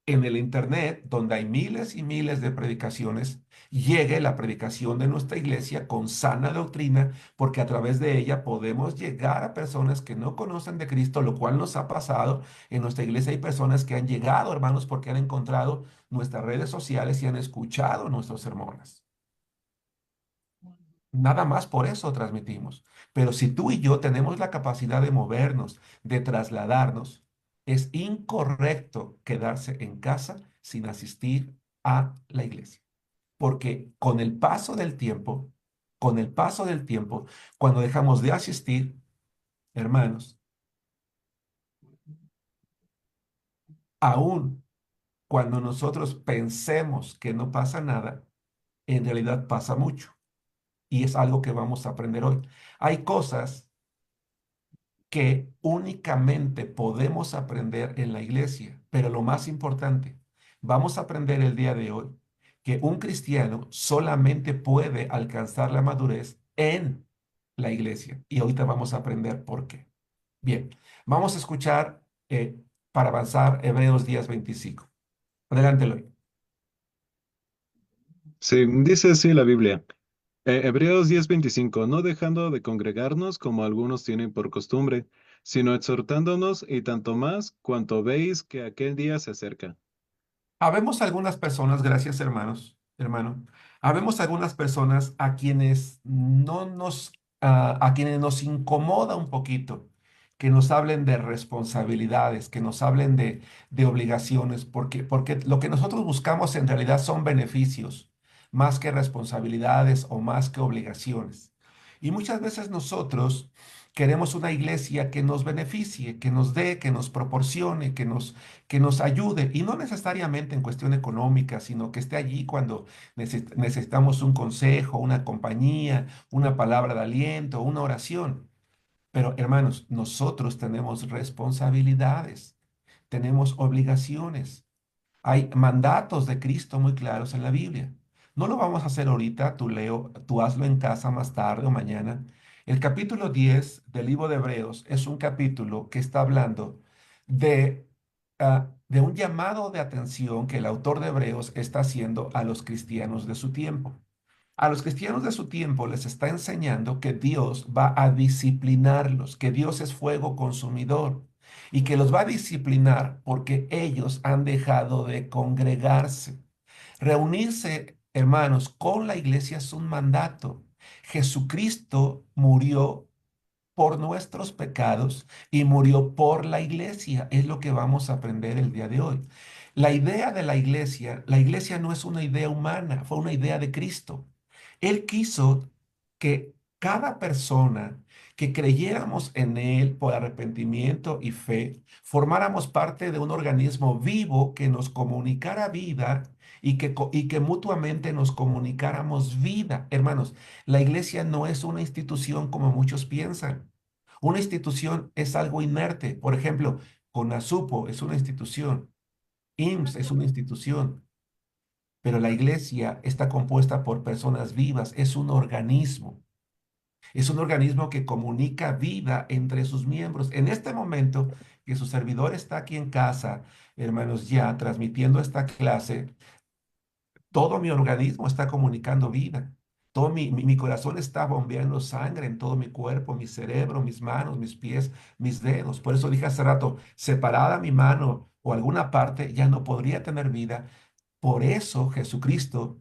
en el Internet, donde hay miles y miles de predicaciones, llegue la predicación de nuestra iglesia con sana doctrina, porque a través de ella podemos llegar a personas que no conocen de Cristo, lo cual nos ha pasado. En nuestra iglesia hay personas que han llegado, hermanos, porque han encontrado nuestras redes sociales y han escuchado nuestros sermones. Nada más por eso transmitimos. Pero si tú y yo tenemos la capacidad de movernos, de trasladarnos, es incorrecto quedarse en casa sin asistir a la iglesia. Porque con el paso del tiempo, con el paso del tiempo, cuando dejamos de asistir, hermanos, aún cuando nosotros pensemos que no pasa nada, en realidad pasa mucho. Y es algo que vamos a aprender hoy. Hay cosas que únicamente podemos aprender en la iglesia, pero lo más importante, vamos a aprender el día de hoy que un cristiano solamente puede alcanzar la madurez en la iglesia. Y ahorita vamos a aprender por qué. Bien, vamos a escuchar para avanzar Hebreos 10:25. Adelante, Eloy. Sí, dice así la Biblia. Hebreos 10:25, no dejando de congregarnos como algunos tienen por costumbre, sino exhortándonos y tanto más cuanto veis que aquel día se acerca. Habemos algunas personas, gracias hermano, habemos algunas personas a quienes no nos, a quienes nos incomoda un poquito que nos hablen de responsabilidades, que nos hablen de obligaciones, porque lo que nosotros buscamos en realidad son beneficios, más que responsabilidades o más que obligaciones. Y muchas veces nosotros queremos una iglesia que nos beneficie, que nos dé, que nos proporcione, que nos ayude, y no necesariamente en cuestión económica, sino que esté allí cuando necesitamos un consejo, una compañía, una palabra de aliento, una oración. Pero hermanos, nosotros tenemos responsabilidades, tenemos obligaciones. Hay mandatos de Cristo muy claros en la Biblia. No lo vamos a hacer ahorita, tú hazlo en casa más tarde o mañana. El capítulo 10 del libro de Hebreos es un capítulo que está hablando de, de un llamado de atención que el autor de Hebreos está haciendo a los cristianos de su tiempo. A los cristianos de su tiempo les está enseñando que Dios va a disciplinarlos, que Dios es fuego consumidor y que los va a disciplinar porque ellos han dejado de congregarse. Reunirse, hermanos, con la iglesia es un mandato. Jesucristo murió por nuestros pecados y murió por la iglesia. Es lo que vamos a aprender el día de hoy. La idea de la iglesia no es una idea humana, fue una idea de Cristo. Él quiso que cada persona que creyéramos en Él por arrepentimiento y fe, formáramos parte de un organismo vivo que nos comunicara vida y que mutuamente nos comunicáramos vida. Hermanos, la iglesia no es una institución como muchos piensan. Una institución es algo inerte. Por ejemplo, CONASUPO es una institución, IMSS es una institución, pero la iglesia está compuesta por personas vivas, es un organismo. Es un organismo que comunica vida entre sus miembros. En este momento que su servidor está aquí en casa, hermanos, ya transmitiendo esta clase, todo mi organismo está comunicando vida. Todo mi corazón está bombeando sangre en todo mi cuerpo, mi cerebro, mis manos, mis pies, mis dedos. Por eso dije hace rato, separada mi mano o alguna parte, ya no podría tener vida. Por eso Jesucristo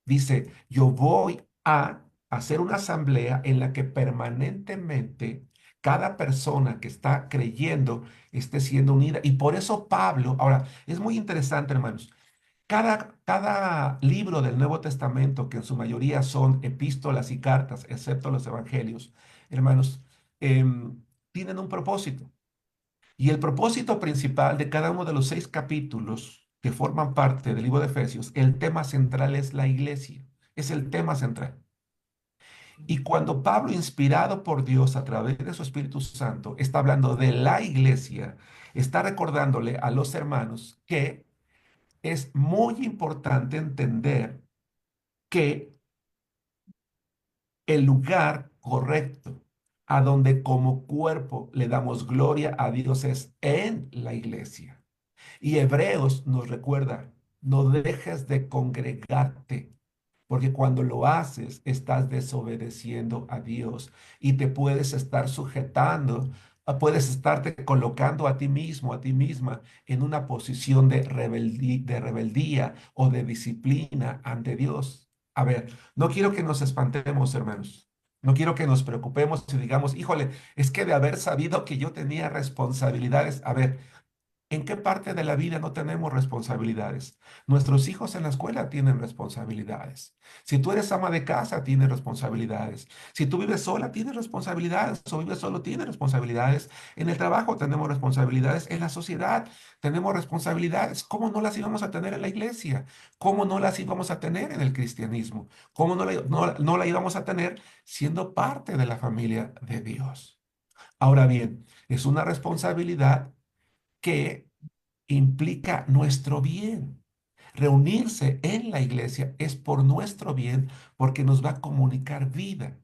dice, yo voy a hacer una asamblea en la que permanentemente cada persona que está creyendo esté siendo unida. Y por eso Pablo, ahora, es muy interesante, hermanos. Cada libro del Nuevo Testamento, que en su mayoría son epístolas y cartas, excepto los evangelios, hermanos, tienen un propósito. Y el propósito principal de cada uno de los 6 capítulos que forman parte del libro de Efesios, el tema central es la iglesia. Es el tema central. Y cuando Pablo, inspirado por Dios a través de su Espíritu Santo, está hablando de la iglesia, está recordándole a los hermanos que es muy importante entender que el lugar correcto a donde como cuerpo le damos gloria a Dios es en la iglesia. Y Hebreos nos recuerda, no dejes de congregarte, porque cuando lo haces estás desobedeciendo a Dios y te puedes estar sujetando, puedes estarte colocando a ti mismo, a ti misma en una posición de rebeldía o de disciplina ante Dios. A ver, no quiero que nos espantemos, hermanos. No quiero que nos preocupemos y digamos, híjole, es que de haber sabido que yo tenía responsabilidades, a ver, ¿en qué parte de la vida no tenemos responsabilidades? Nuestros hijos en la escuela tienen responsabilidades. Si tú eres ama de casa, tienes responsabilidades. Si tú vives sola, tienes responsabilidades. O vives solo, tienes responsabilidades. En el trabajo tenemos responsabilidades. En la sociedad tenemos responsabilidades. ¿Cómo no las íbamos a tener en la iglesia? ¿Cómo no las íbamos a tener en el cristianismo? ¿Cómo no la íbamos a tener siendo parte de la familia de Dios? Ahora bien, es una responsabilidad que implica nuestro bien. Reunirse en la iglesia es por nuestro bien porque nos va a comunicar vida.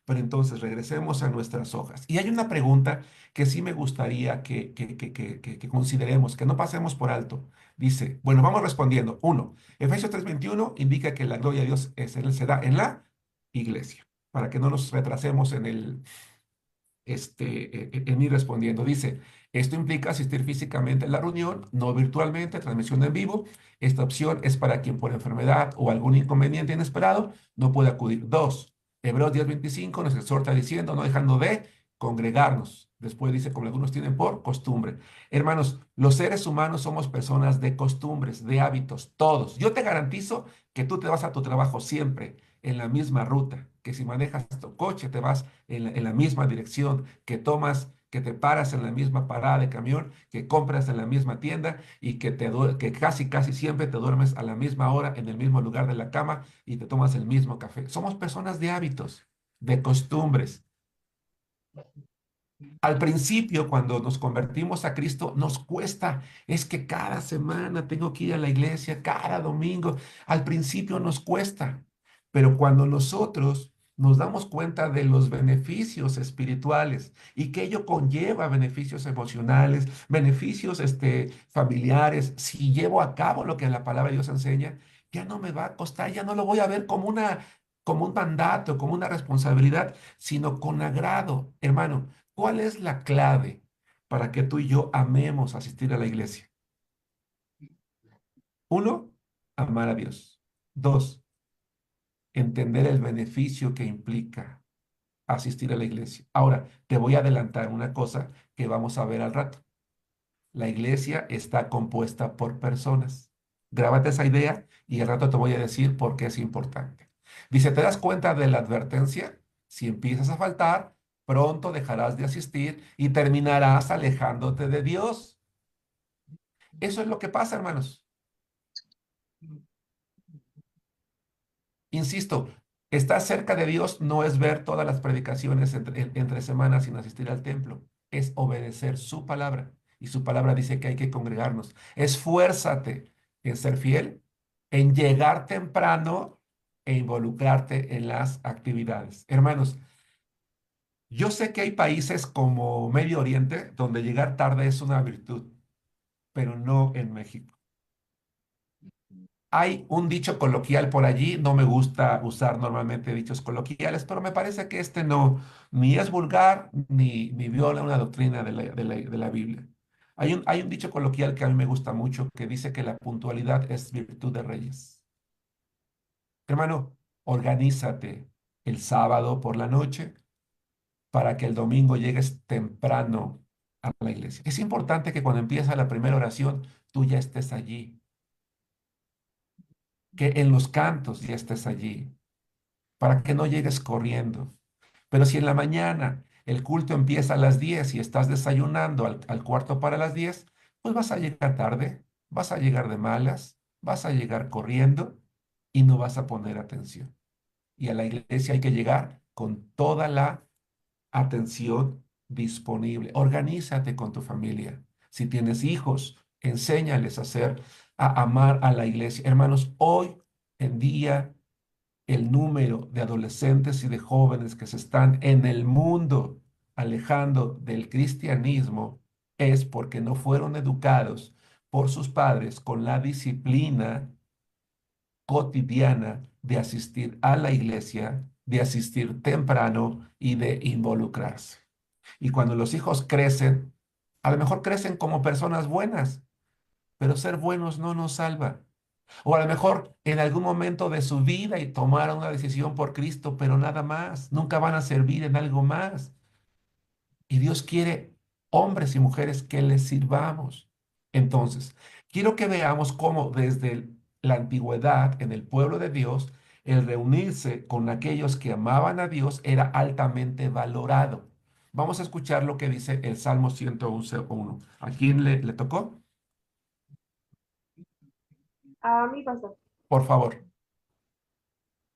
Pero entonces regresemos a nuestras hojas. Y hay una pregunta que sí me gustaría que consideremos, que no pasemos por alto. Dice, bueno, vamos respondiendo. Uno, Efesios 3:21 indica que la gloria de Dios se da en la iglesia, para que no nos retrasemos en ir respondiendo. Dice, esto implica asistir físicamente a la reunión, no virtualmente, transmisión en vivo. Esta opción es para quien por enfermedad o algún inconveniente inesperado no puede acudir. Dos, Hebreos 10:25 nos exhorta diciendo, no dejando de congregarnos. Después dice, como algunos tienen por costumbre. Hermanos, los seres humanos somos personas de costumbres, de hábitos, todos. Yo te garantizo que tú te vas a tu trabajo siempre en la misma ruta, que si manejas tu coche te vas en la misma dirección, que te paras en la misma parada de camión, que compras en la misma tienda y que casi siempre te duermes a la misma hora en el mismo lugar de la cama y te tomas el mismo café. Somos personas de hábitos, de costumbres. Al principio, cuando nos convertimos a Cristo, nos cuesta. Es que cada semana tengo que ir a la iglesia, cada domingo. Al principio nos cuesta. Pero cuando nosotros nos damos cuenta de los beneficios espirituales y que ello conlleva beneficios emocionales, beneficios familiares, si llevo a cabo lo que la palabra de Dios enseña, ya no me va a costar, ya no lo voy a ver como un mandato, como una responsabilidad, sino con agrado. Hermano, ¿cuál es la clave para que tú y yo amemos asistir a la iglesia? Uno, amar a Dios. Dos, entender el beneficio que implica asistir a la iglesia. Ahora, te voy a adelantar una cosa que vamos a ver al rato. La iglesia está compuesta por personas. Grábate esa idea y al rato te voy a decir por qué es importante. Dice, ¿te das cuenta de la advertencia? Si empiezas a faltar, pronto dejarás de asistir y terminarás alejándote de Dios. Eso es lo que pasa, hermanos. Insisto, estar cerca de Dios no es ver todas las predicaciones entre semanas sin asistir al templo, es obedecer su palabra. Y su palabra dice que hay que congregarnos. Esfuérzate en ser fiel, en llegar temprano e involucrarte en las actividades. Hermanos, yo sé que hay países como Medio Oriente donde llegar tarde es una virtud, pero no en México. Hay un dicho coloquial por allí, no me gusta usar normalmente dichos coloquiales, pero me parece que este no, ni es vulgar, ni viola una doctrina de la Biblia. Hay un dicho coloquial que a mí me gusta mucho que dice que la puntualidad es virtud de reyes. Hermano, organízate el sábado por la noche, para que el domingo llegues temprano a la iglesia. Es importante que cuando empieza la primera oración, tú ya estés allí, que en los cantos ya estés allí, para que no llegues corriendo. Pero si en la mañana el culto empieza a las 10 y estás desayunando al cuarto para las 10, pues vas a llegar tarde, vas a llegar de malas, vas a llegar corriendo y no vas a poner atención. Y a la iglesia hay que llegar con toda la atención disponible. Organízate con tu familia. Si tienes hijos, enséñales a amar a la iglesia. Hermanos, hoy en día el número de adolescentes y de jóvenes que se están en el mundo alejando del cristianismo es porque no fueron educados por sus padres con la disciplina cotidiana de asistir a la iglesia, de asistir temprano y de involucrarse. Y cuando los hijos crecen, a lo mejor crecen como personas buenas, pero ser buenos no nos salva. O a lo mejor en algún momento de su vida y tomaron una decisión por Cristo, pero nada más. Nunca van a servir en algo más. Y Dios quiere hombres y mujeres que les sirvamos. Entonces, quiero que veamos cómo desde la antigüedad en el pueblo de Dios, el reunirse con aquellos que amaban a Dios era altamente valorado. Vamos a escuchar lo que dice el Salmo 101. ¿A quién le tocó? A mí pasó. Por favor.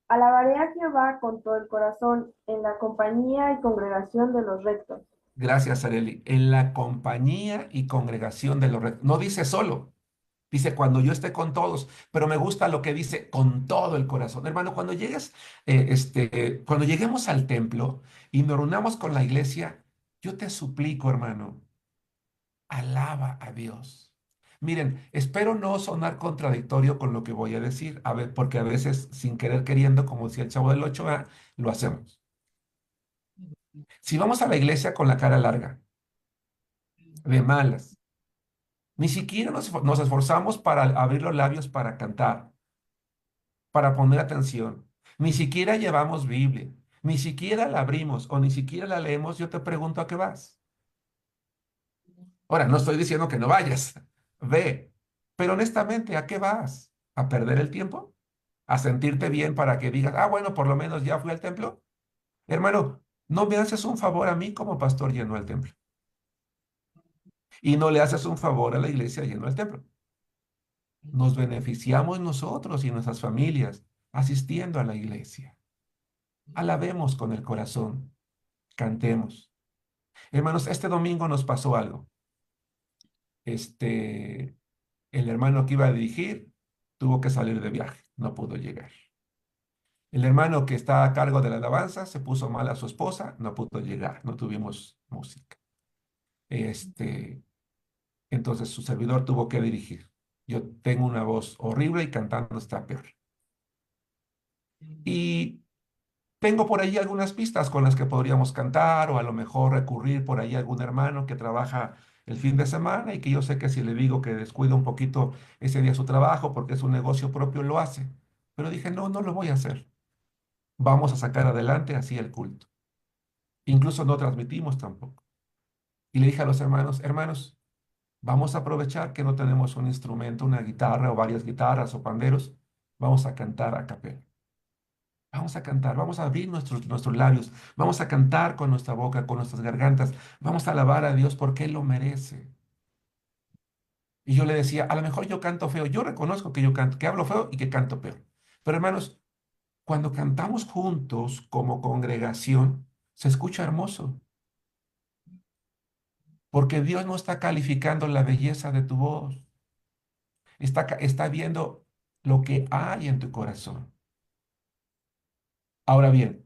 Alabaré a Jehová con todo el corazón, en la compañía y congregación de los rectos. Gracias, Areli. En la compañía y congregación de los rectos. No dice solo, dice cuando yo esté con todos, pero me gusta lo que dice con todo el corazón. Hermano, cuando llegues, cuando lleguemos al templo y nos reunamos con la iglesia, yo te suplico, hermano, alaba a Dios. Miren, espero no sonar contradictorio con lo que voy a decir, a ver, porque a veces sin querer queriendo, como decía el Chavo del 8, lo hacemos. Si vamos a la iglesia con la cara larga, de malas, ni siquiera nos esforzamos para abrir los labios para cantar, para poner atención. Ni siquiera llevamos Biblia, ni siquiera la abrimos o ni siquiera la leemos. Yo te pregunto a qué vas. Ahora, no estoy diciendo que no vayas, ve, pero honestamente, ¿a qué vas? ¿A perder el tiempo? ¿A sentirte bien para que digas, ah, bueno, por lo menos ya fui al templo? Hermano, no me haces un favor a mí como pastor yendo al templo. Y no le haces un favor a la iglesia yendo al templo. Nos beneficiamos nosotros y nuestras familias asistiendo a la iglesia. Alabemos con el corazón, cantemos. Hermanos, este domingo nos pasó algo. Este, el hermano que iba a dirigir tuvo que salir de viaje, no pudo llegar. El hermano que está a cargo de la alabanza se puso mal a su esposa, no pudo llegar, no tuvimos música. Este, entonces su servidor tuvo que dirigir. Yo tengo una voz horrible y cantando está peor. Y tengo por ahí algunas pistas con las que podríamos cantar o a lo mejor recurrir por ahí a algún hermano que trabaja el fin de semana y que yo sé que si le digo que descuida un poquito ese día su trabajo porque es un negocio propio, lo hace. Pero dije, no, no lo voy a hacer. Vamos a sacar adelante así el culto. Incluso no transmitimos tampoco. Y le dije a los hermanos, hermanos, vamos a aprovechar que no tenemos un instrumento, una guitarra o varias guitarras o panderos. Vamos a cantar a capela. Vamos a cantar, vamos a abrir nuestros labios, vamos a cantar con nuestra boca, con nuestras gargantas, vamos a alabar a Dios porque Él lo merece. Y yo le decía, a lo mejor yo canto feo, yo reconozco que yo canto, que hablo feo y que canto peor. Pero hermanos, cuando cantamos juntos como congregación, se escucha hermoso, porque Dios no está calificando la belleza de tu voz, está viendo lo que hay en tu corazón. Ahora bien,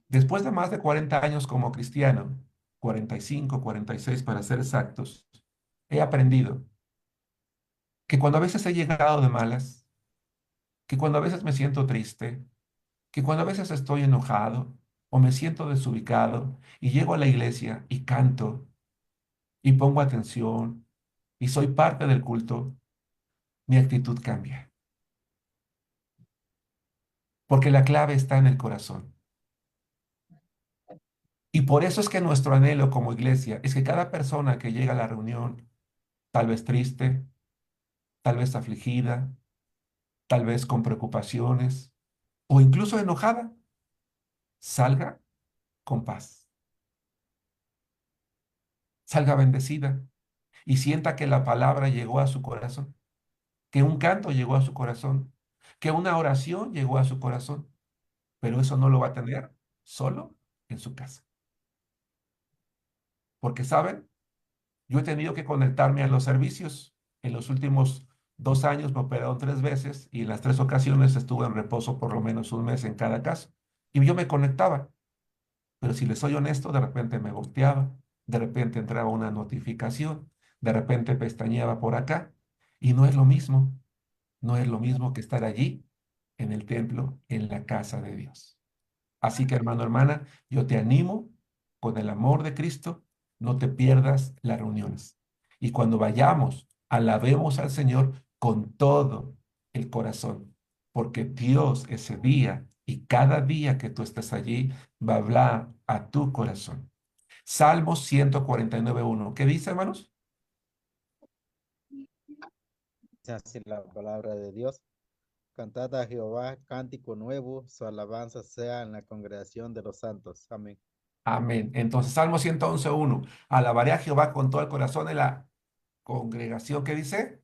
después de más de 40 años como cristiano, 45, 46 para ser exactos, he aprendido que cuando a veces he llegado de malas, que cuando a veces me siento triste, que cuando a veces estoy enojado o me siento desubicado y llego a la iglesia y canto y pongo atención y soy parte del culto, mi actitud cambia. Porque la clave está en el corazón. Y por eso es que nuestro anhelo como iglesia es que cada persona que llega a la reunión, tal vez triste, tal vez afligida, tal vez con preocupaciones o incluso enojada, salga con paz, salga bendecida y sienta que la palabra llegó a su corazón, que un canto llegó a su corazón, que una oración llegó a su corazón, pero eso no lo va a tener solo en su casa. Porque, ¿saben? Yo he tenido que conectarme a los servicios. En los últimos 2 años me operaron 3 veces y en las 3 ocasiones estuve en reposo por lo menos un mes en cada caso. Y yo me conectaba, pero si les soy honesto, de repente me volteaba, de repente entraba una notificación, de repente pestañeaba por acá y no es lo mismo, no es lo mismo que estar allí en el templo, en la casa de Dios. Así que hermano, hermana, yo te animo con el amor de Cristo, no te pierdas las reuniones. Y cuando vayamos, alabemos al Señor con todo el corazón, porque Dios ese día y cada día que tú estés allí va a hablar a tu corazón. Salmo 149:1. ¿Qué dice, hermanos? Dice así la palabra de Dios. Cantad a Jehová cántico nuevo, su alabanza sea en la congregación de los santos. Amén. Amén. Entonces, Salmo 111:1. Alabaré a Jehová con todo el corazón en la congregación. ¿Qué dice?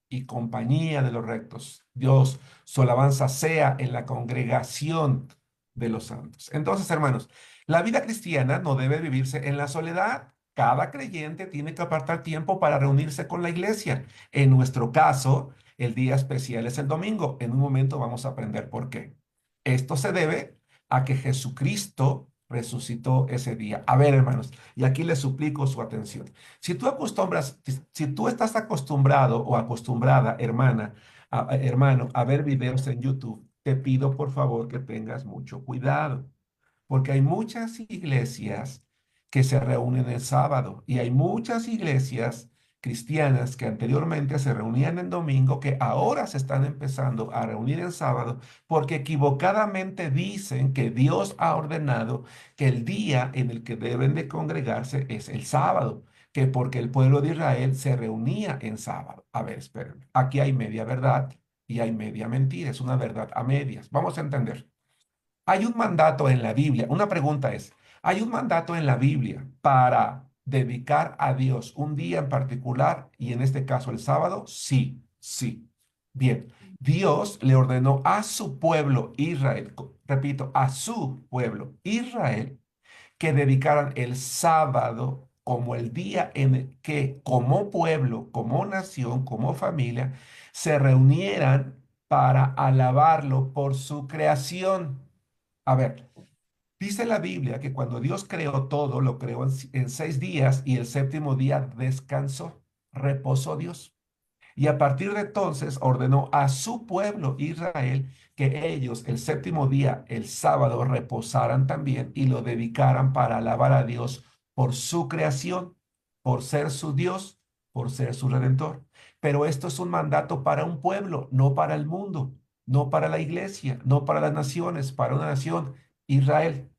Y compañía de los rectos. Dios, su alabanza sea en la congregación de los santos. Entonces, hermanos, la vida cristiana no debe vivirse en la soledad. Cada creyente tiene que apartar tiempo para reunirse con la iglesia. En nuestro caso, el día especial es el domingo. En un momento vamos a aprender por qué. Esto se debe a que Jesucristo resucitó ese día. A ver, hermanos, y aquí les suplico su atención. Si tú estás acostumbrado o acostumbrada, hermana, hermano, a ver videos en YouTube, te pido por favor que tengas mucho cuidado, porque hay muchas iglesias que se reúnen el sábado y hay muchas iglesias cristianas que anteriormente se reunían en domingo que ahora se están empezando a reunir en sábado porque equivocadamente dicen que Dios ha ordenado que el día en el que deben de congregarse es el sábado, que porque el pueblo de Israel se reunía en sábado. A ver, espérenme. Aquí hay media verdad y hay media mentira. Es una verdad a medias. Vamos a entender. Hay un mandato en la Biblia. Una pregunta es, ¿hay un mandato en la Biblia para dedicar a Dios un día en particular y en este caso el sábado? Sí, sí. Bien, Dios le ordenó a su pueblo Israel, repito, a su pueblo Israel, que dedicaran el sábado como el día en el que como pueblo, como nación, como familia, se reunieran para alabarlo por su creación. A ver, dice la Biblia que cuando Dios creó todo, lo creó en 6 días y el séptimo día descansó, reposó Dios. Y a partir de entonces ordenó a su pueblo Israel que ellos el séptimo día, el sábado, reposaran también y lo dedicaran para alabar a Dios por su creación, por ser su Dios, por ser su redentor. Pero esto es un mandato para un pueblo, no para el mundo, no para la iglesia, no para las naciones, para una nación, Israel.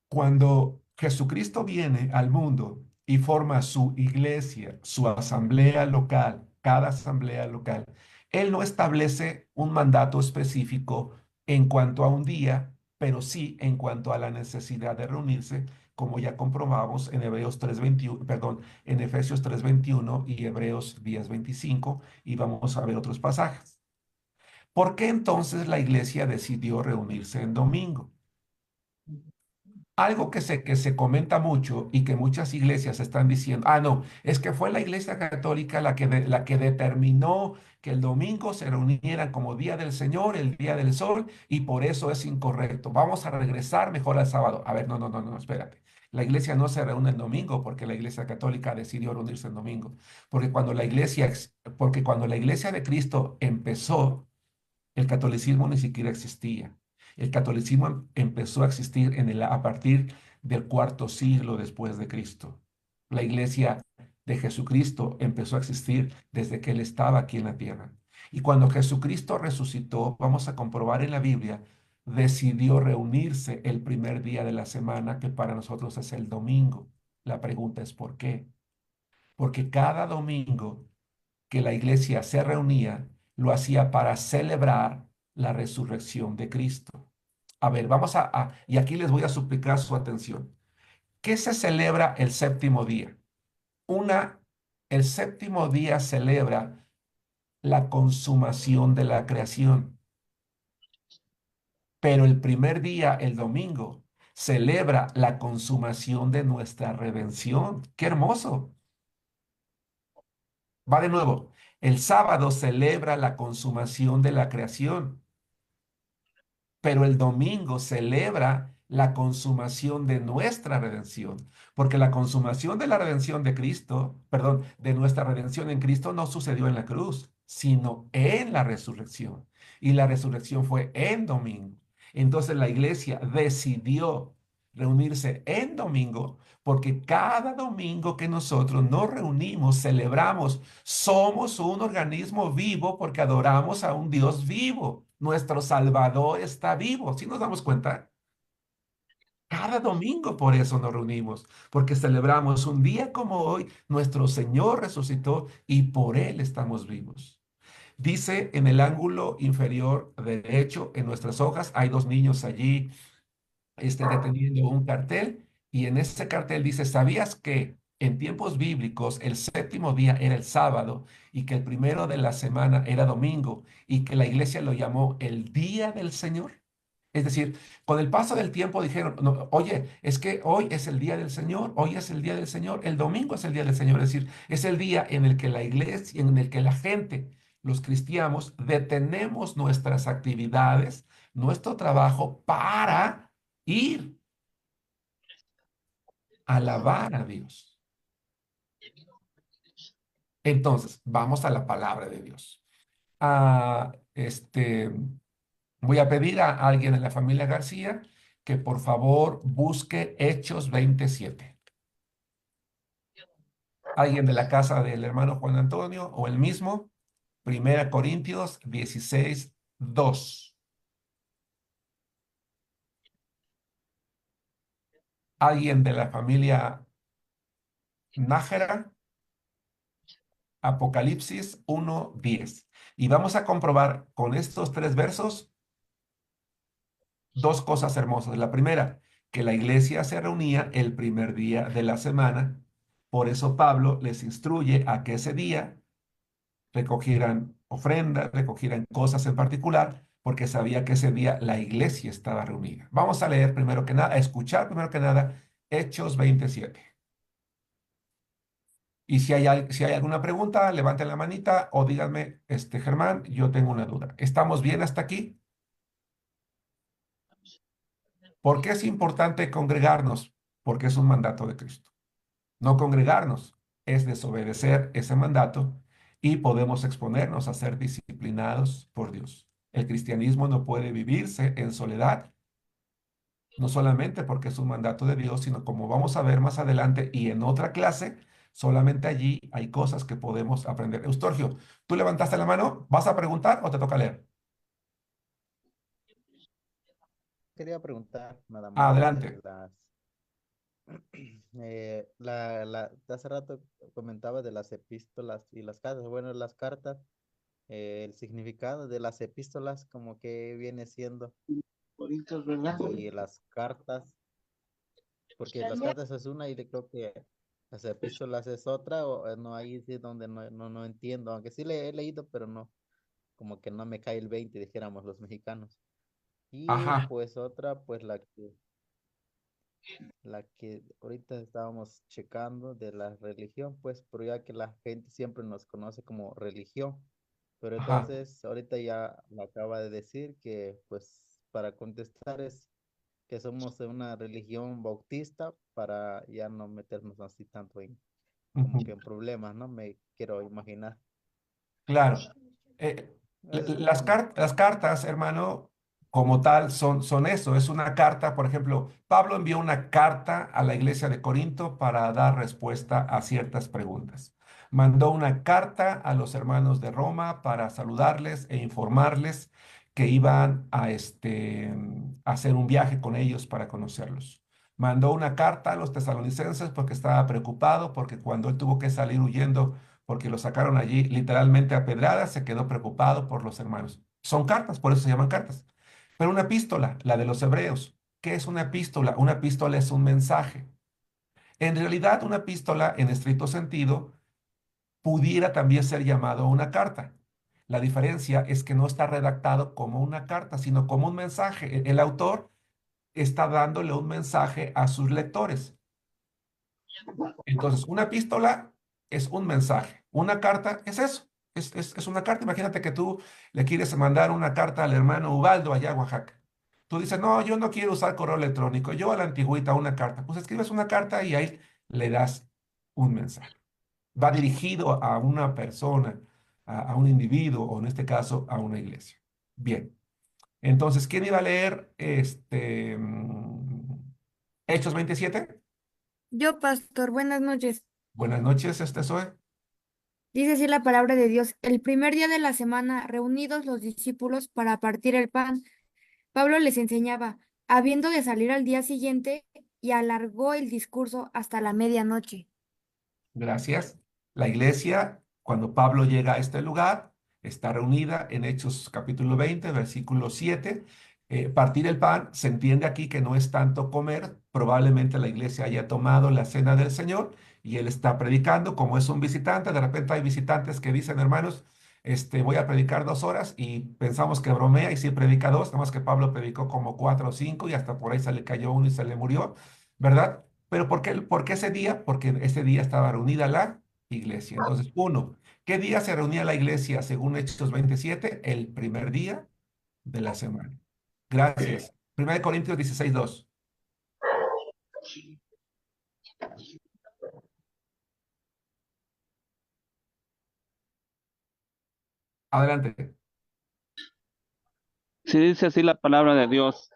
Cuando Jesucristo viene al mundo y forma su iglesia, su asamblea local, cada asamblea local, Él no establece un mandato específico en cuanto a un día, pero sí en cuanto a la necesidad de reunirse, como ya comprobamos en Hebreos 3:21, perdón, en Efesios 3:21 y Hebreos 10:25, y vamos a ver otros pasajes. ¿Por qué entonces la iglesia decidió reunirse en domingo? Algo que se comenta mucho y que muchas iglesias están diciendo, no, es que fue la iglesia católica la que determinó que el domingo se reunieran como día del Señor, el día del sol, y por eso es incorrecto. Vamos a regresar mejor al sábado. A ver, no, no, no, no, espérate. La iglesia no se reúne el domingo porque la iglesia católica decidió reunirse el domingo. Porque cuando la iglesia de Cristo empezó, el catolicismo ni siquiera existía. El catolicismo empezó a existir a partir del cuarto siglo después de Cristo. La iglesia de Jesucristo empezó a existir desde que Él estaba aquí en la tierra. Y cuando Jesucristo resucitó, vamos a comprobar en la Biblia decidió reunirse el primer día de la semana, que para nosotros es el domingo. La pregunta es ¿por qué? Porque cada domingo que la iglesia se reunía, lo hacía para celebrar la resurrección de Cristo. A ver, y aquí les voy a suplicar su atención. ¿Qué se celebra el séptimo día? El séptimo día celebra la consumación de la creación, pero el primer día, el domingo, celebra la consumación de nuestra redención. ¡Qué hermoso! Va de nuevo. El sábado celebra la consumación de la creación, pero el domingo celebra la consumación de nuestra redención, porque la consumación de la redención de Cristo, perdón, de nuestra redención en Cristo no sucedió en la cruz, sino en la resurrección. Y la resurrección fue en domingo. Entonces la iglesia decidió reunirse en domingo, porque cada domingo que nosotros nos reunimos, celebramos, somos un organismo vivo porque adoramos a un Dios vivo. Nuestro Salvador está vivo. ¿Sí nos damos cuenta? Cada domingo por eso nos reunimos, porque celebramos un día como hoy, nuestro Señor resucitó y por Él estamos vivos. Dice en el ángulo inferior derecho, en nuestras hojas, hay dos niños allí deteniendo un cartel y en ese cartel dice, ¿sabías que en tiempos bíblicos el séptimo día era el sábado y que el primero de la semana era domingo y que la iglesia lo llamó el día del Señor? Es decir, con el paso del tiempo dijeron, no, oye, es que hoy es el día del Señor, hoy es el día del Señor, el domingo es el día del Señor, es decir, es el día en el que la iglesia, en el que la gente, los cristianos, detenemos nuestras actividades, nuestro trabajo para ir a alabar a Dios. Entonces, vamos a la palabra de Dios. Ah, Voy a pedir a alguien de la familia García que por favor busque Hechos 27. Alguien de la casa del hermano Juan Antonio o el mismo, 1 Corintios 16, 2. Alguien de la familia Nájera, Apocalipsis 1, 10. Y vamos a comprobar con estos tres versos dos cosas hermosas. La primera, que la iglesia se reunía el primer día de la semana. Por eso Pablo les instruye a que ese día recogieran ofrendas, recogieran cosas en particular, porque sabía que ese día la iglesia estaba reunida. Vamos a leer primero que nada, a escuchar primero que nada Hechos 27. Y si hay alguna pregunta, levanten la manita o díganme, Germán, yo tengo una duda. ¿Estamos bien hasta aquí? ¿Por qué es importante congregarnos? Porque es un mandato de Cristo. No congregarnos es desobedecer ese mandato y podemos exponernos a ser disciplinados por Dios. El cristianismo no puede vivirse en soledad, no solamente porque es un mandato de Dios, sino como vamos a ver más adelante y en otra clase, solamente allí hay cosas que podemos aprender. Eustorgio, ¿tú levantaste la mano? ¿Vas a preguntar o te toca leer? Quería preguntar nada más Adelante. hace rato comentaba de las epístolas y las cartas. Bueno, las cartas, el significado de las epístolas como que viene siendo y las cartas, porque las cartas es una y creo que las epístolas es otra, o no, ahí sí donde no entiendo, aunque sí le he leído, pero no, como que no me cae el 20, dijéramos los mexicanos. Y Ajá, pues otra, pues la que ahorita estábamos checando de la religión, pues, pero ya que la gente siempre nos conoce como religión, pero ajá. entonces ahorita ya me acaba de decir que, pues, para contestar es que somos de una religión bautista para ya no meternos así tanto en, como Ujú. que en problemas, ¿no? Me quiero imaginar. Claro. Eh, Es las cartas, hermano, como tal, son eso. Es una carta, por ejemplo, Pablo envió una carta a la iglesia de Corinto para dar respuesta a ciertas preguntas. Mandó una carta a los hermanos de Roma para saludarles e informarles que iban a hacer un viaje con ellos para conocerlos. Mandó una carta a los tesalonicenses porque estaba preocupado, porque cuando él tuvo que salir huyendo, porque lo sacaron allí literalmente a pedradas, se quedó preocupado por los hermanos. Son cartas, por eso se llaman cartas. Pero una epístola, la de los hebreos, ¿qué es una epístola? Una epístola es un mensaje. En realidad, una epístola, en estricto sentido, pudiera también ser llamado una carta. La diferencia es que no está redactado como una carta, sino como un mensaje. El autor está dándole un mensaje a sus lectores. Entonces, una epístola es un mensaje. Una carta es eso. Es una carta. Imagínate que tú le quieres mandar una carta al hermano Ubaldo allá a Oaxaca. Tú dices, no, yo no quiero usar correo electrónico. Yo a la antigüita una carta. Pues escribes una carta y ahí le das un mensaje. Va dirigido a una persona, a un individuo, o en este caso, a una iglesia. Bien. Entonces, ¿quién iba a leer Hechos 27? Yo, pastor, buenas noches. Buenas noches, Zoe. Dice así la palabra de Dios. El primer día de la semana, reunidos los discípulos para partir el pan, Pablo les enseñaba, habiendo de salir al día siguiente, y alargó el discurso hasta la medianoche. Gracias. La iglesia, cuando Pablo llega a este lugar, está reunida en Hechos capítulo 20, versículo 7. Partir el pan, se entiende aquí que no es tanto comer, probablemente la iglesia haya tomado la cena del Señor y él está predicando, como es un visitante, de repente hay visitantes que dicen, hermanos, voy a predicar 2 horas y pensamos que bromea y sí predica dos, nada más que Pablo predicó como 4 o 5 y hasta por ahí se le cayó uno y se le murió, ¿verdad? Pero ¿por qué ese día? Porque ese día estaba reunida la iglesia. Entonces, uno, ¿qué día se reunía la iglesia según Hechos 27? El primer día de la semana. Gracias. 1 Corintios 16:2. Adelante. Si dice así la palabra de Dios,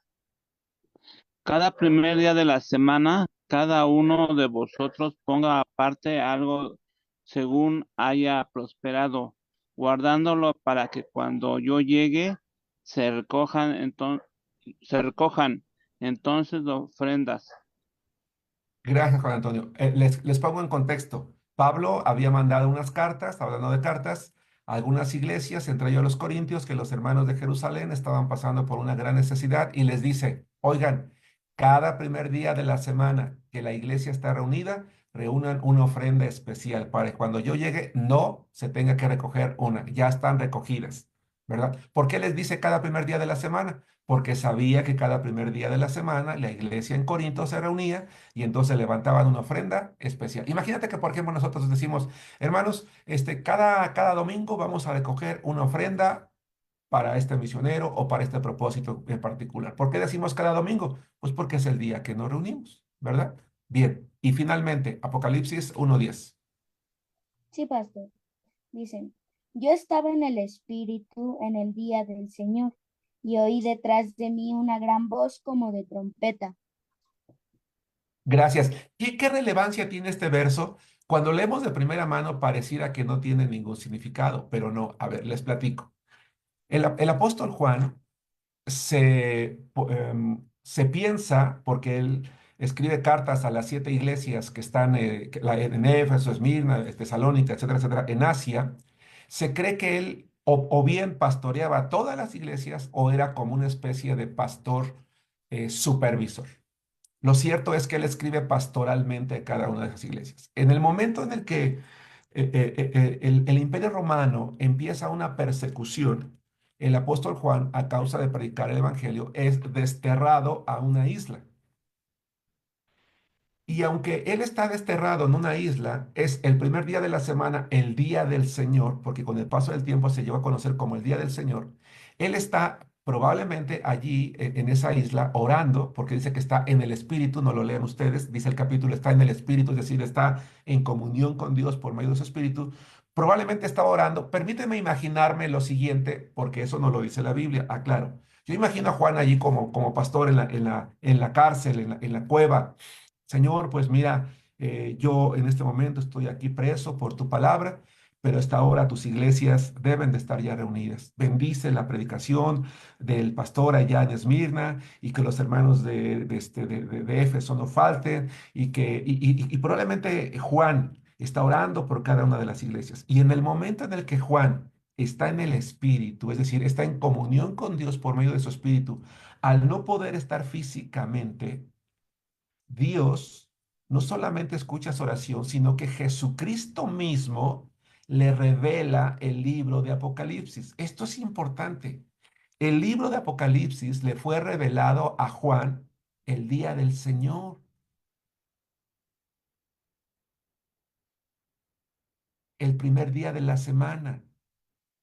cada primer día de la semana, cada uno de vosotros ponga aparte algo según haya prosperado, guardándolo para que cuando yo llegue se recojan entonces ofrendas. Gracias, Juan Antonio. Les pongo en contexto. Pablo había mandado unas cartas, hablando de cartas, a algunas iglesias, entre ellos los corintios, que los hermanos de Jerusalén estaban pasando por una gran necesidad y les dice, oigan, cada primer día de la semana que la iglesia está reunida, reúnan una ofrenda especial para que cuando yo llegue no se tenga que recoger una, ya están recogidas, ¿verdad? ¿Por qué les dice cada primer día de la semana? Porque sabía que cada primer día de la semana la iglesia en Corinto se reunía y entonces levantaban una ofrenda especial. Imagínate que, por ejemplo, nosotros decimos, hermanos, cada domingo vamos a recoger una ofrenda para este misionero o para este propósito en particular. ¿Por qué decimos cada domingo? Pues porque es el día que nos reunimos, ¿verdad? Bien, y finalmente, Apocalipsis 1:10. Sí, pastor. Dicen, yo estaba en el Espíritu en el día del Señor y oí detrás de mí una gran voz como de trompeta. Gracias. ¿Y qué relevancia tiene este verso? Cuando leemos de primera mano pareciera que no tiene ningún significado, pero no. A ver, les platico. El apóstol Juan se piensa, porque él escribe cartas a las 7 iglesias que están en Éfeso, Esmirna, Tesalónica, etcétera, etcétera, en Asia, se cree que él o bien pastoreaba todas las iglesias o era como una especie de pastor supervisor. Lo cierto es que él escribe pastoralmente a cada una de esas iglesias. En el momento en el que el Imperio Romano empieza una persecución, el apóstol Juan, a causa de predicar el Evangelio, es desterrado a una isla. Y aunque él está desterrado en una isla, es el primer día de la semana, el día del Señor, porque con el paso del tiempo se lleva a conocer como el día del Señor. Él está probablemente allí en esa isla orando, porque dice que está en el Espíritu, no lo lean ustedes, dice el capítulo, está en el Espíritu, es decir, está en comunión con Dios por medio de su Espíritu. Probablemente estaba orando. Permíteme imaginarme lo siguiente, porque eso no lo dice la Biblia, aclaro. Yo imagino a Juan allí como pastor en la cárcel, en la cueva. Señor, pues mira, yo en este momento estoy aquí preso por tu palabra, pero hasta ahora tus iglesias deben de estar ya reunidas. Bendice la predicación del pastor allá en Esmirna y que los hermanos de Éfeso no falten y probablemente Juan está orando por cada una de las iglesias. Y en el momento en el que Juan está en el Espíritu, es decir, está en comunión con Dios por medio de su Espíritu, al no poder estar físicamente, Dios no solamente escucha su oración, sino que Jesucristo mismo le revela el libro de Apocalipsis. Esto es importante. El libro de Apocalipsis le fue revelado a Juan el día del Señor, el primer día de la semana,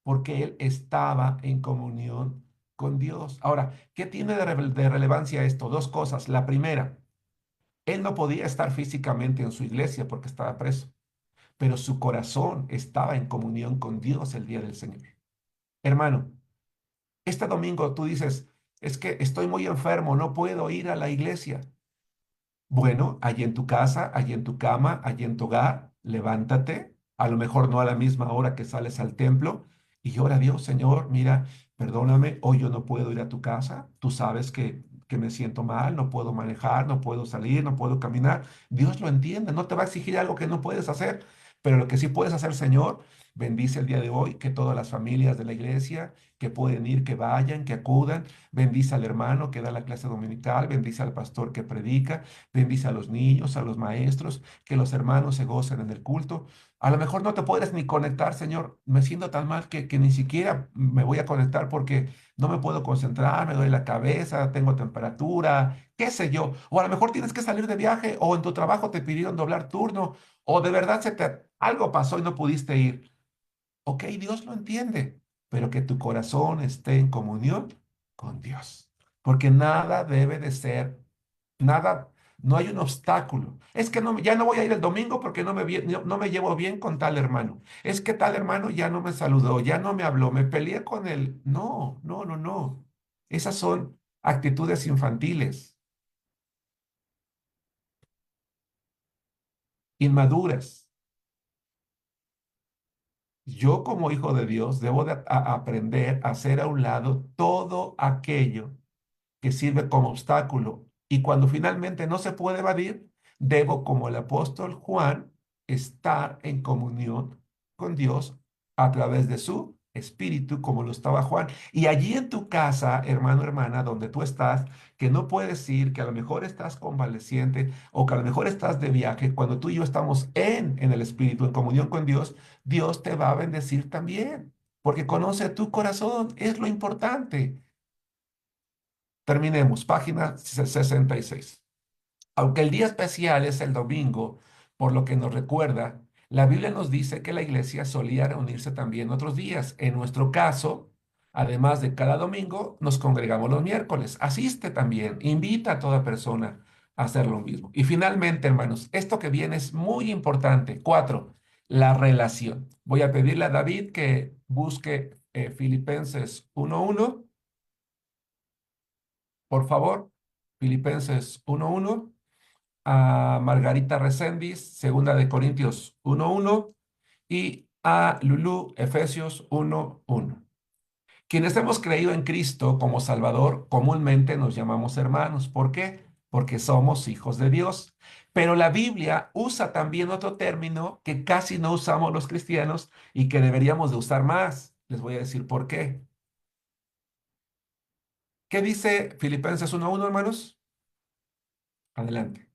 porque él estaba en comunión con Dios. Ahora, ¿qué tiene de relevancia esto? Dos cosas. La primera, él no podía estar físicamente en su iglesia porque estaba preso, pero su corazón estaba en comunión con Dios el día del Señor. Hermano, este domingo tú dices, es que estoy muy enfermo, no puedo ir a la iglesia. Bueno, allí en tu casa, allí en tu cama, allí en tu hogar, levántate, a lo mejor no a la misma hora que sales al templo, y ora a Dios, Señor, mira, perdóname, hoy yo no puedo ir a tu casa, tú sabes que me siento mal, no puedo manejar, no puedo salir, no puedo caminar. Dios lo entiende, no te va a exigir algo que no puedes hacer, pero lo que sí puedes hacer, Señor, bendice el día de hoy, que todas las familias de la iglesia que pueden ir, que vayan, que acudan, bendice al hermano que da la clase dominical, bendice al pastor que predica. Bendice a los niños, a los maestros, que los hermanos se gocen en el culto. A lo mejor no te puedes ni conectar, Señor. Me siento tan mal que ni siquiera me voy a conectar porque no me puedo concentrar, me duele la cabeza, tengo temperatura, qué sé yo. O a lo mejor tienes que salir de viaje o en tu trabajo te pidieron doblar turno o de verdad algo pasó y no pudiste ir. Ok, Dios lo entiende, pero que tu corazón esté en comunión con Dios. Porque nada debe de ser, nada, no hay un obstáculo. Es que no, ya no voy a ir el domingo porque no me llevo bien con tal hermano. Es que tal hermano ya no me saludó, ya no me habló, me peleé con él. No, no, no, no. Esas son actitudes infantiles, inmaduras. Yo como hijo de Dios debo de aprender a hacer a un lado todo aquello que sirve como obstáculo. Y cuando finalmente no se puede evadir, debo, como el apóstol Juan, estar en comunión con Dios a través de su espíritu, como lo estaba Juan. Y allí en tu casa, hermano, hermana, donde tú estás, que no puedes ir, que a lo mejor estás convaleciente o que a lo mejor estás de viaje, cuando tú y yo estamos en el espíritu, en comunión con Dios, Dios te va a bendecir también, porque conoce tu corazón, es lo importante. Terminemos, página 66. Aunque el día especial es el domingo, por lo que nos recuerda, la Biblia nos dice que la iglesia solía reunirse también otros días. En nuestro caso, además de cada domingo, nos congregamos los miércoles. Asiste también, invita a toda persona a hacer lo mismo. Y finalmente, hermanos, esto que viene es muy importante. 4, la relación. Voy a pedirle a David que busque Filipenses 1:1. Por favor, Filipenses 1:1, a Margarita Reséndiz, Segunda de Corintios 1:1 y a Lulú, Efesios 1:1. Quienes hemos creído en Cristo como Salvador, comúnmente nos llamamos hermanos. ¿Por qué? Porque somos hijos de Dios. Pero la Biblia usa también otro término que casi no usamos los cristianos y que deberíamos de usar más. Les voy a decir por qué. ¿Qué dice Filipenses 1:1, hermanos? Adelante.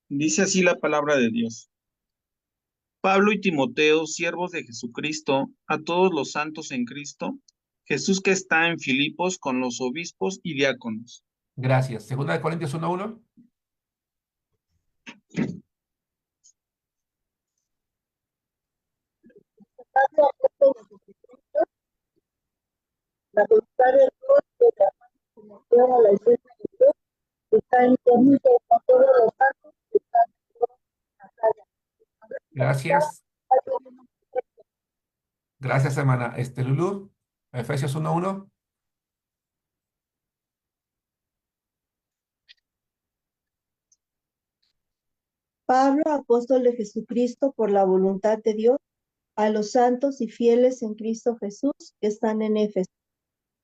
Dice así la palabra de Dios. Pablo y Timoteo, siervos de Jesucristo, a todos los santos en Cristo, Jesús que está en Filipos con los obispos y diáconos. Gracias. Segunda de Corintios 1:1. La voluntad de Dios que la a la iglesia de Dios está en común con todos los santos que están en la talla. Gracias. Gracias, hermana. Lulú, Efesios 1:1. Pablo, apóstol de Jesucristo por la voluntad de Dios, a los santos y fieles en Cristo Jesús que están en Éfeso.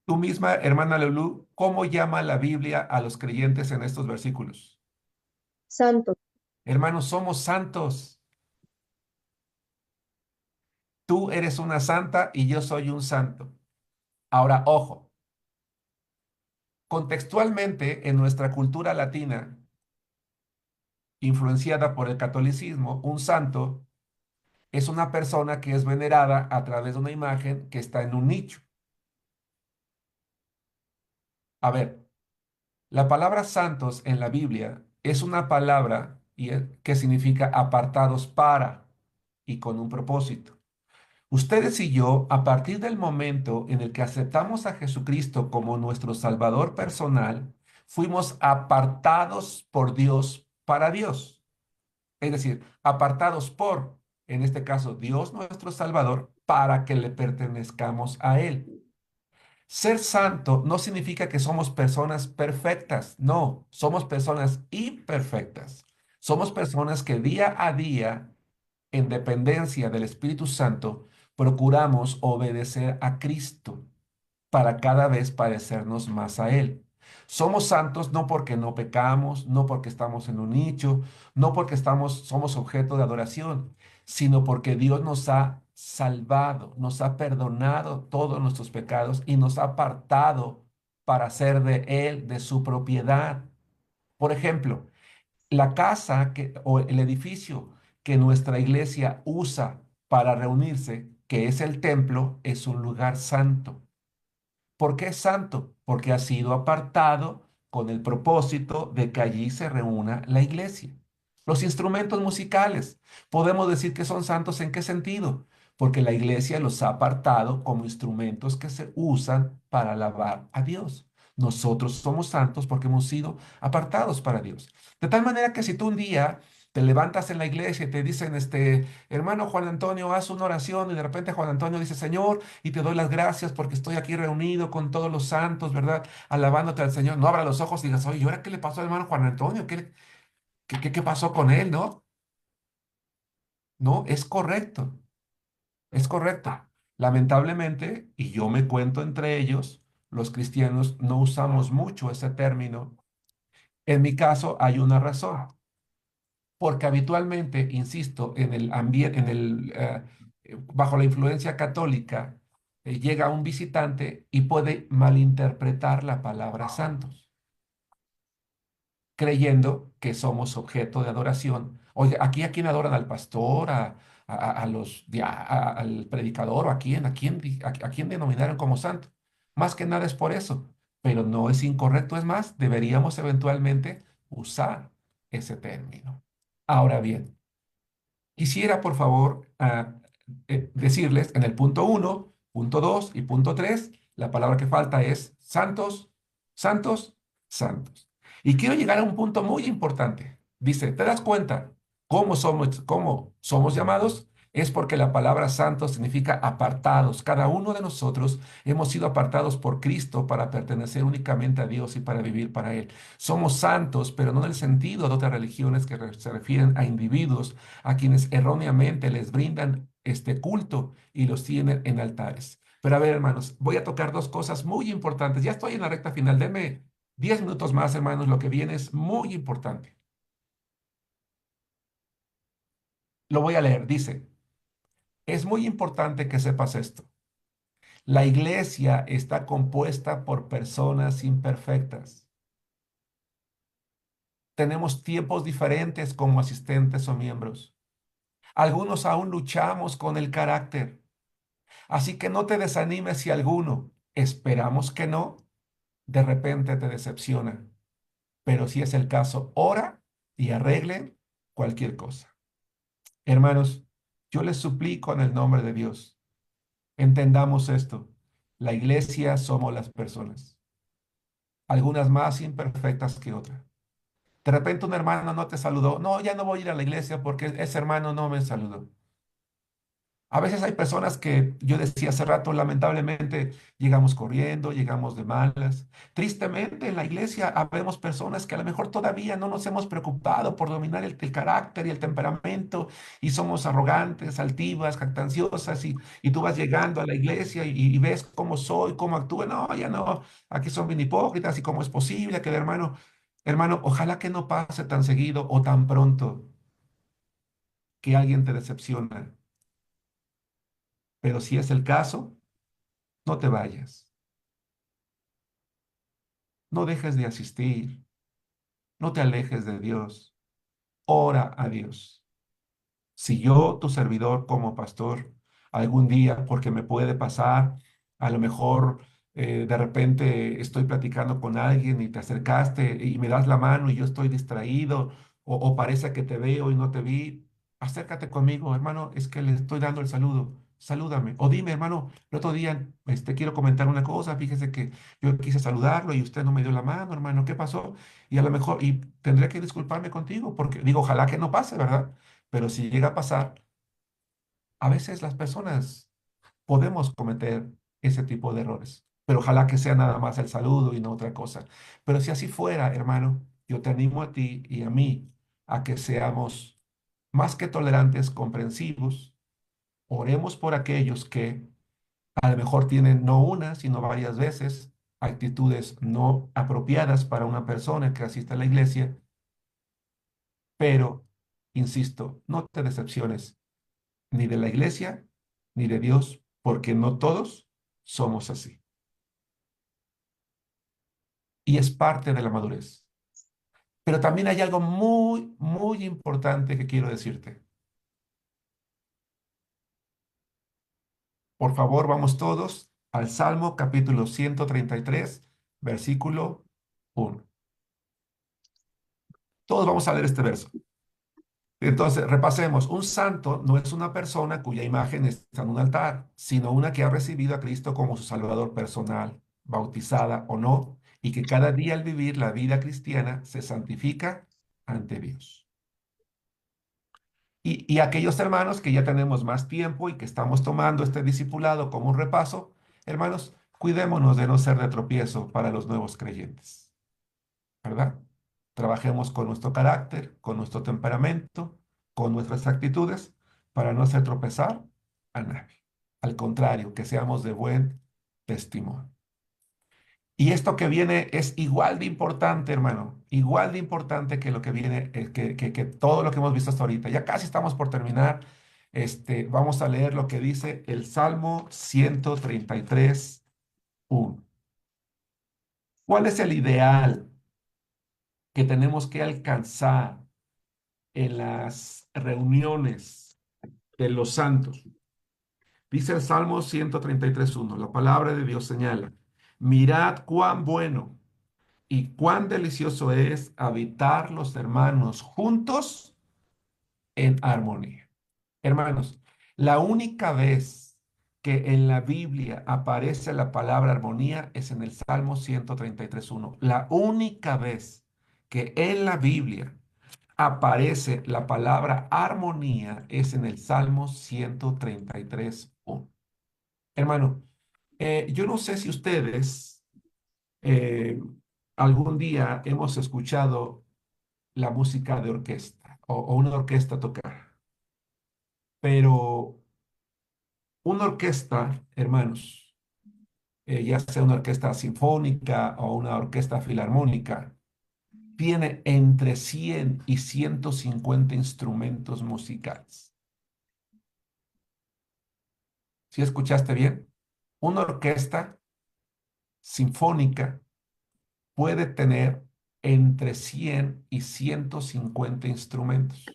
Tú misma, hermana Lulú, ¿cómo llama la Biblia a los creyentes en estos versículos? Santos. Hermanos, somos santos. Tú eres una santa y yo soy un santo. Ahora, ojo, contextualmente en nuestra cultura latina, influenciada por el catolicismo, un santo es una persona que es venerada a través de una imagen que está en un nicho. A ver, la palabra santos en la Biblia es una palabra que significa apartados para y con un propósito. Ustedes y yo, a partir del momento en el que aceptamos a Jesucristo como nuestro Salvador personal, fuimos apartados por Dios para Dios. Es decir, apartados por, en este caso, Dios nuestro Salvador, para que le pertenezcamos a Él. Ser santo no significa que somos personas perfectas, no, somos personas imperfectas. Somos personas que día a día, en dependencia del Espíritu Santo, procuramos obedecer a Cristo para cada vez parecernos más a Él. Somos santos no porque no pecamos, no porque estamos en un nicho, no porque somos objeto de adoración, sino porque Dios nos ha salvado, nos ha perdonado todos nuestros pecados y nos ha apartado para hacer de Él, de su propiedad. Por ejemplo, la casa o el edificio que nuestra iglesia usa para reunirse, que es el templo, es un lugar santo. ¿Por qué es santo? Porque ha sido apartado con el propósito de que allí se reúna la iglesia. Los instrumentos musicales, podemos decir que son santos ¿en qué sentido? Porque la iglesia los ha apartado como instrumentos que se usan para alabar a Dios. Nosotros somos santos porque hemos sido apartados para Dios. De tal manera que si tú un día te levantas en la iglesia y te dicen, hermano Juan Antonio, haz una oración y de repente Juan Antonio dice, Señor, y te doy las gracias porque estoy aquí reunido con todos los santos, ¿verdad? Alabándote al Señor. No abra los ojos y digas, oye, ¿y ahora qué le pasó al hermano Juan Antonio? ¿Qué pasó con él, no? No, es correcto, es correcto. Lamentablemente, y yo me cuento entre ellos, los cristianos no usamos mucho ese término. En mi caso hay una razón. Porque habitualmente, insisto, en el ambiente, bajo la influencia católica, llega un visitante y puede malinterpretar la palabra santos, creyendo que somos objeto de adoración. Oye, aquí a quién adoran al pastor, al predicador, o a quién denominaron como santo. Más que nada es por eso, pero no es incorrecto, es más, deberíamos eventualmente usar ese término. Ahora bien, quisiera por favor decirles en el punto 1, punto 2 y punto 3, la palabra que falta es santos, santos, santos. Y quiero llegar a un punto muy importante. Dice, ¿te das cuenta cómo somos llamados? Es porque la palabra santo significa apartados. Cada uno de nosotros hemos sido apartados por Cristo para pertenecer únicamente a Dios y para vivir para Él. Somos santos, pero no en el sentido de otras religiones que se refieren a individuos a quienes erróneamente les brindan este culto y los tienen en altares. Pero a ver, hermanos, voy a tocar dos cosas muy importantes. Ya estoy en la recta final. Denme 10 minutos más, hermanos. Lo que viene es muy importante. Lo voy a leer. Dice, es muy importante que sepas esto. La iglesia está compuesta por personas imperfectas. Tenemos tiempos diferentes como asistentes o miembros. Algunos aún luchamos con el carácter. Así que no te desanimes si alguno, esperamos que no, de repente te decepciona. Pero si es el caso, ora y arreglen cualquier cosa. Hermanos, yo les suplico en el nombre de Dios, entendamos esto. La iglesia somos las personas, algunas más imperfectas que otras. De repente un hermano no te saludó. No, ya no voy a ir a la iglesia porque ese hermano no me saludó. A veces hay personas que yo decía hace rato, lamentablemente llegamos corriendo, llegamos de malas. Tristemente en la iglesia habemos personas que a lo mejor todavía no nos hemos preocupado por dominar el carácter y el temperamento y somos arrogantes, altivas, jactanciosas y tú vas llegando a la iglesia y ves cómo soy, cómo actúo. No, ya no, aquí son bien hipócritas y cómo es posible que el hermano, ojalá que no pase tan seguido o tan pronto que alguien te decepciona. Pero si es el caso, no te vayas, no dejes de asistir, no te alejes de Dios, ora a Dios. Si yo, tu servidor como pastor, algún día, porque me puede pasar, a lo mejor de repente estoy platicando con alguien y te acercaste y me das la mano y yo estoy distraído o parece que te veo y no te vi, acércate conmigo, hermano, es que le estoy dando el saludo, salúdame. O dime, hermano, el otro día quiero comentar una cosa, fíjese que yo quise saludarlo y usted no me dio la mano, hermano, ¿qué pasó? Y a lo mejor, y tendré que disculparme contigo, porque digo, ojalá que no pase, ¿verdad? Pero si llega a pasar, a veces las personas podemos cometer ese tipo de errores. Pero ojalá que sea nada más el saludo y no otra cosa. Pero si así fuera, hermano, yo te animo a ti y a mí a que seamos más que tolerantes, comprensivos. Oremos por aquellos que a lo mejor tienen no una, sino varias veces actitudes no apropiadas para una persona que asiste a la iglesia. Pero, insisto, no te decepciones ni de la iglesia, ni de Dios, porque no todos somos así. Y es parte de la madurez. Pero también hay algo muy, muy importante que quiero decirte. Por favor, vamos todos al Salmo capítulo 133, versículo 1. Todos vamos a leer este verso. Entonces, repasemos. Un santo no es una persona cuya imagen está en un altar, sino una que ha recibido a Cristo como su Salvador personal, bautizada o no, y que cada día al vivir la vida cristiana se santifica ante Dios. Y aquellos hermanos que ya tenemos más tiempo y que estamos tomando este discipulado como un repaso, hermanos, cuidémonos de no ser de tropiezo para los nuevos creyentes, ¿verdad? Trabajemos con nuestro carácter, con nuestro temperamento, con nuestras actitudes, para no hacer tropezar a nadie. Al contrario, que seamos de buen testimonio. Y esto que viene es igual de importante, hermano, igual de importante que lo que viene, que todo lo que hemos visto hasta ahorita. Ya casi estamos por terminar. Vamos a leer lo que dice el Salmo 133, 1. ¿Cuál es el ideal que tenemos que alcanzar en las reuniones de los santos? Dice el Salmo 133:1, la palabra de Dios señala, mirad cuán bueno y cuán delicioso es habitar los hermanos juntos en armonía. Hermanos, la única vez que en la Biblia aparece la palabra armonía es en el Salmo 133:1. La única vez que en la Biblia aparece la palabra armonía es en el Salmo 133:1. Hermano, yo no sé si ustedes eh, algún día hemos escuchado la música de orquesta o una orquesta tocar, pero una orquesta, hermanos, ya sea una orquesta sinfónica o una orquesta filarmónica, tiene entre 100 y 150 instrumentos musicales. ¿Sí escuchaste bien? Una orquesta sinfónica puede tener entre 100 y 150 instrumentos.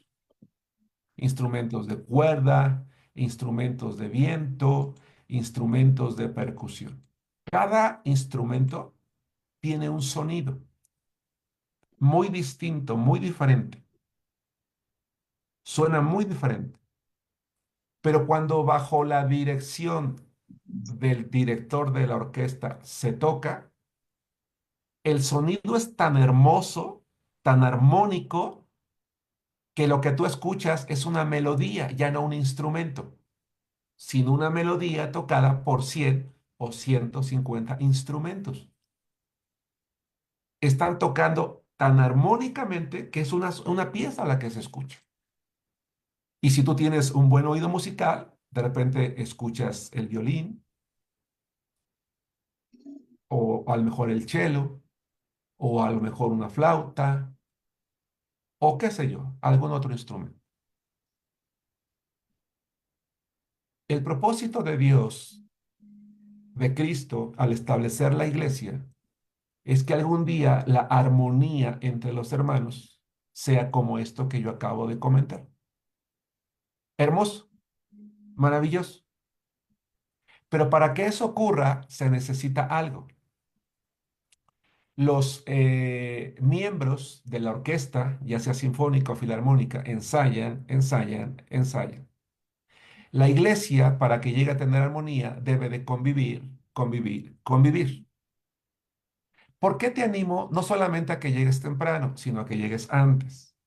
Instrumentos de cuerda, instrumentos de viento, instrumentos de percusión. Cada instrumento tiene un sonido muy distinto, muy diferente. Suena muy diferente. Pero cuando bajo la dirección del director de la orquesta se toca, el sonido es tan hermoso, tan armónico, que lo que tú escuchas es una melodía, ya no un instrumento. sin una melodía tocada por 100 o 150 instrumentos. Están tocando tan armónicamente que es una pieza la que se escucha. Y si tú tienes un buen oído musical, de repente escuchas el violín, o a lo mejor el cello, o a lo mejor una flauta, o qué sé yo, algún otro instrumento. El propósito de Dios, de Cristo, al establecer la iglesia, es que algún día la armonía entre los hermanos sea como esto que yo acabo de comentar. Hermoso, maravilloso. Pero para que eso ocurra, se necesita algo. Los miembros de la orquesta, ya sea sinfónica o filarmónica, ensayan, ensayan, ensayan. La iglesia, para que llegue a tener armonía, debe de convivir, convivir, convivir. ¿Por qué te animo no solamente a que llegues temprano, sino a que llegues antes?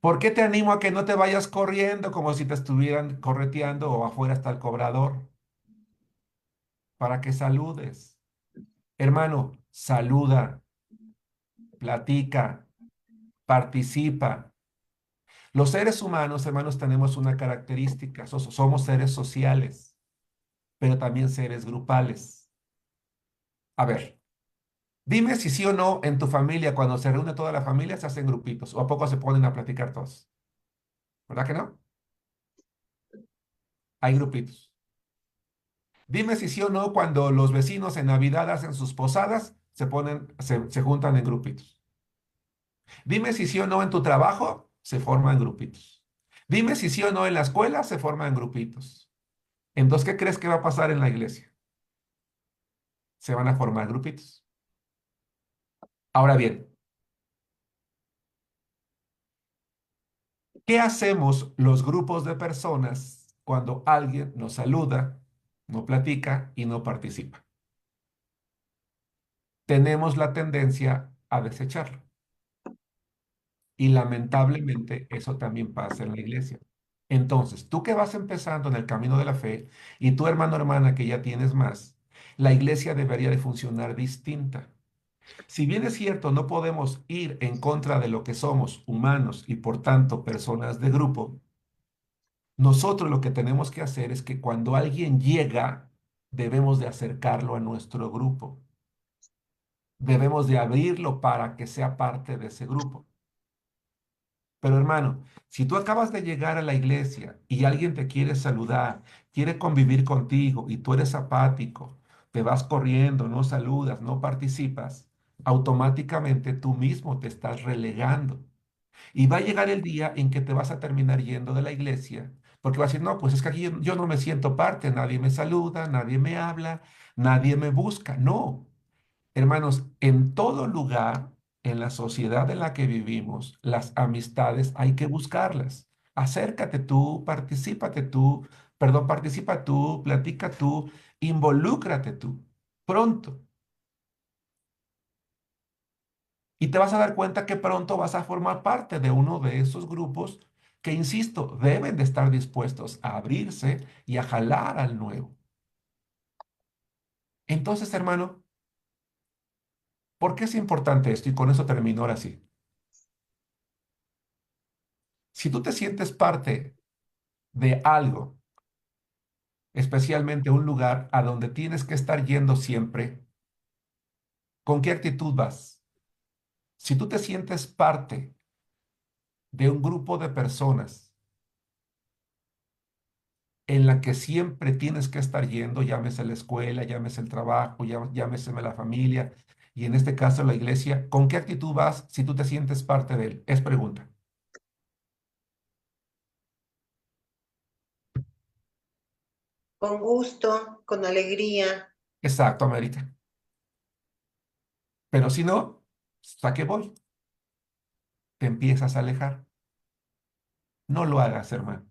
¿Por qué te animo a que no te vayas corriendo como si te estuvieran correteando o afuera está el cobrador? Para que saludes. Hermano, saluda, platica, participa. Los seres humanos, hermanos, tenemos una característica. Somos seres sociales, pero también seres grupales. A ver, dime si sí o no en tu familia, cuando se reúne toda la familia, se hacen grupitos, o a poco se ponen a platicar todos. ¿Verdad que no? Hay grupitos. Dime si sí o no cuando los vecinos en Navidad hacen sus posadas, se juntan en grupitos. Dime si sí o no en tu trabajo, se forman grupitos. Dime si sí o no en la escuela, se forman grupitos. Entonces, ¿qué crees que va a pasar en la iglesia? Se van a formar grupitos. Ahora bien, ¿qué hacemos los grupos de personas cuando alguien nos saluda, no platica y no participa? Tenemos la tendencia a desecharlo. Y lamentablemente eso también pasa en la iglesia. Entonces, tú que vas empezando en el camino de la fe y tu hermano o hermana que ya tienes más, la iglesia debería de funcionar distinta. Si bien es cierto, no podemos ir en contra de lo que somos humanos y por tanto personas de grupo, nosotros lo que tenemos que hacer es que cuando alguien llega, debemos de acercarlo a nuestro grupo. Debemos de abrirlo para que sea parte de ese grupo. Pero hermano, si tú acabas de llegar a la iglesia y alguien te quiere saludar, quiere convivir contigo y tú eres apático, te vas corriendo, no saludas, no participas, automáticamente tú mismo te estás relegando. Y va a llegar el día en que te vas a terminar yendo de la iglesia, porque vas a decir, no, pues es que aquí yo no me siento parte, nadie me saluda, nadie me habla, nadie me busca. No. Hermanos, en todo lugar, en la sociedad en la que vivimos, las amistades hay que buscarlas. Acércate tú, participa tú, platica tú, involúcrate tú, pronto. Y te vas a dar cuenta que pronto vas a formar parte de uno de esos grupos que, insisto, deben de estar dispuestos a abrirse y a jalar al nuevo. Entonces, hermano, ¿por qué es importante esto? Y con eso termino ahora sí. Si tú te sientes parte de algo, especialmente un lugar a donde tienes que estar yendo siempre, ¿con qué actitud vas? Si tú te sientes parte de un grupo de personas en la que siempre tienes que estar yendo, llámese la escuela, llámese el trabajo, llámese la familia, y en este caso la iglesia, ¿con qué actitud vas si tú te sientes parte de él? Es pregunta. Con gusto, con alegría. Exacto, América. Pero si no, ¿a qué voy? Te empiezas a alejar. No lo hagas, hermano.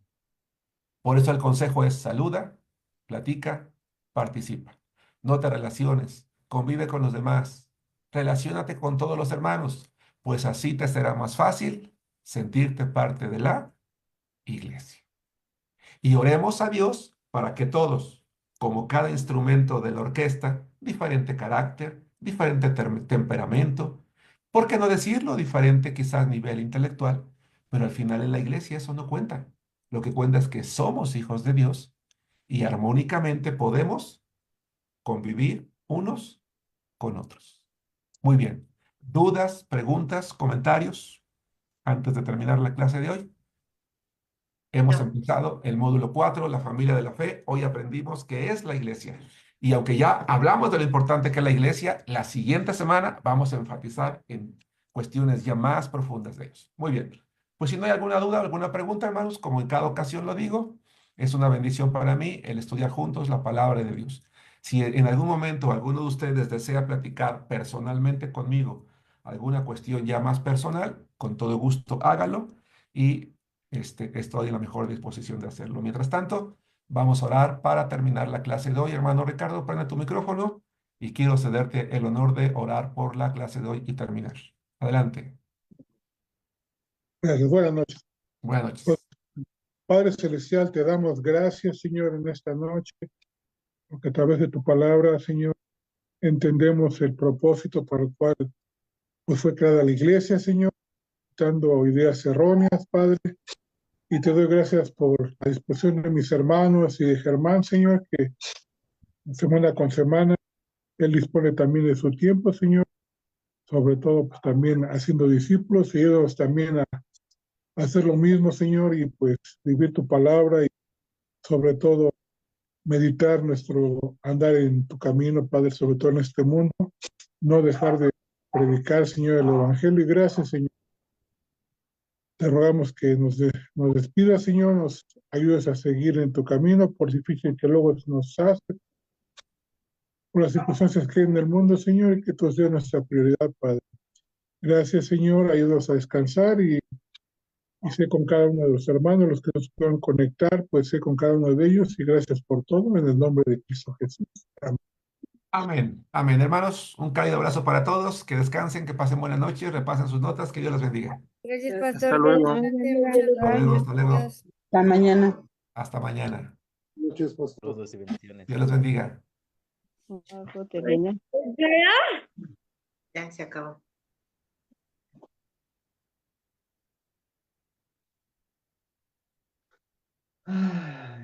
Por eso el consejo es saluda, platica, participa. No te relaciones, convive con los demás, relaciónate con todos los hermanos, pues así te será más fácil sentirte parte de la iglesia. Y oremos a Dios para que todos, como cada instrumento de la orquesta, diferente carácter, diferente temperamento, ¿por qué no decirlo? Diferente quizás nivel intelectual, pero al final en la iglesia eso no cuenta. Lo que cuenta es que somos hijos de Dios y armónicamente podemos convivir unos con otros. Muy bien. ¿Dudas, preguntas, comentarios antes de terminar la clase de hoy? Hemos No. empezado el módulo 4, la familia de la fe. Hoy aprendimos qué es la iglesia. Y aunque ya hablamos de lo importante que es la iglesia, la siguiente semana vamos a enfatizar en cuestiones ya más profundas de ellos. Muy bien. Pues si no hay alguna duda, alguna pregunta, hermanos, como en cada ocasión lo digo, es una bendición para mí el estudiar juntos la palabra de Dios. Si en algún momento alguno de ustedes desea platicar personalmente conmigo alguna cuestión ya más personal, con todo gusto hágalo y estoy en la mejor disposición de hacerlo. Mientras tanto, vamos a orar para terminar la clase de hoy. Hermano Ricardo, prende tu micrófono y quiero cederte el honor de orar por la clase de hoy y terminar. Adelante. Gracias, buenas noches. Buenas Pues, noches. Padre Celestial, te damos gracias, Señor, en esta noche, porque a través de tu palabra, Señor, entendemos el propósito para el cual pues, fue creada la iglesia, Señor, dando ideas erróneas, Padre, y te doy gracias por la disposición de mis hermanos y de Germán, Señor, que semana con semana él dispone también de su tiempo, Señor, sobre todo pues también haciendo discípulos y ellos también a hacer lo mismo, Señor, y pues vivir tu palabra y sobre todo meditar nuestro andar en tu camino, Padre, sobre todo en este mundo, no dejar de predicar, Señor, el Evangelio. Y gracias, Señor. Te rogamos que nos despidas, Señor, nos ayudes a seguir en tu camino, por difícil que luego nos hace, por las circunstancias que hay en el mundo, Señor, y que tú seas nuestra prioridad, Padre. Gracias, Señor, ayúdanos a descansar y sé con cada uno de los hermanos, los que nos puedan conectar, pues sé con cada uno de ellos y gracias por todo en el nombre de Cristo Jesús. Amén. Amén. Amén. Hermanos, un cálido abrazo para todos. Que descansen, que pasen buenas noches, repasen sus notas, que Dios los bendiga. Gracias, Hasta pastor. luego. Muchas Hasta luego, hasta luego. gracias. Hasta mañana. Hasta mañana. Muchas gracias. Saludos y bendiciones. Dios los bendiga. Algo termina. Ya se acabó. Ah.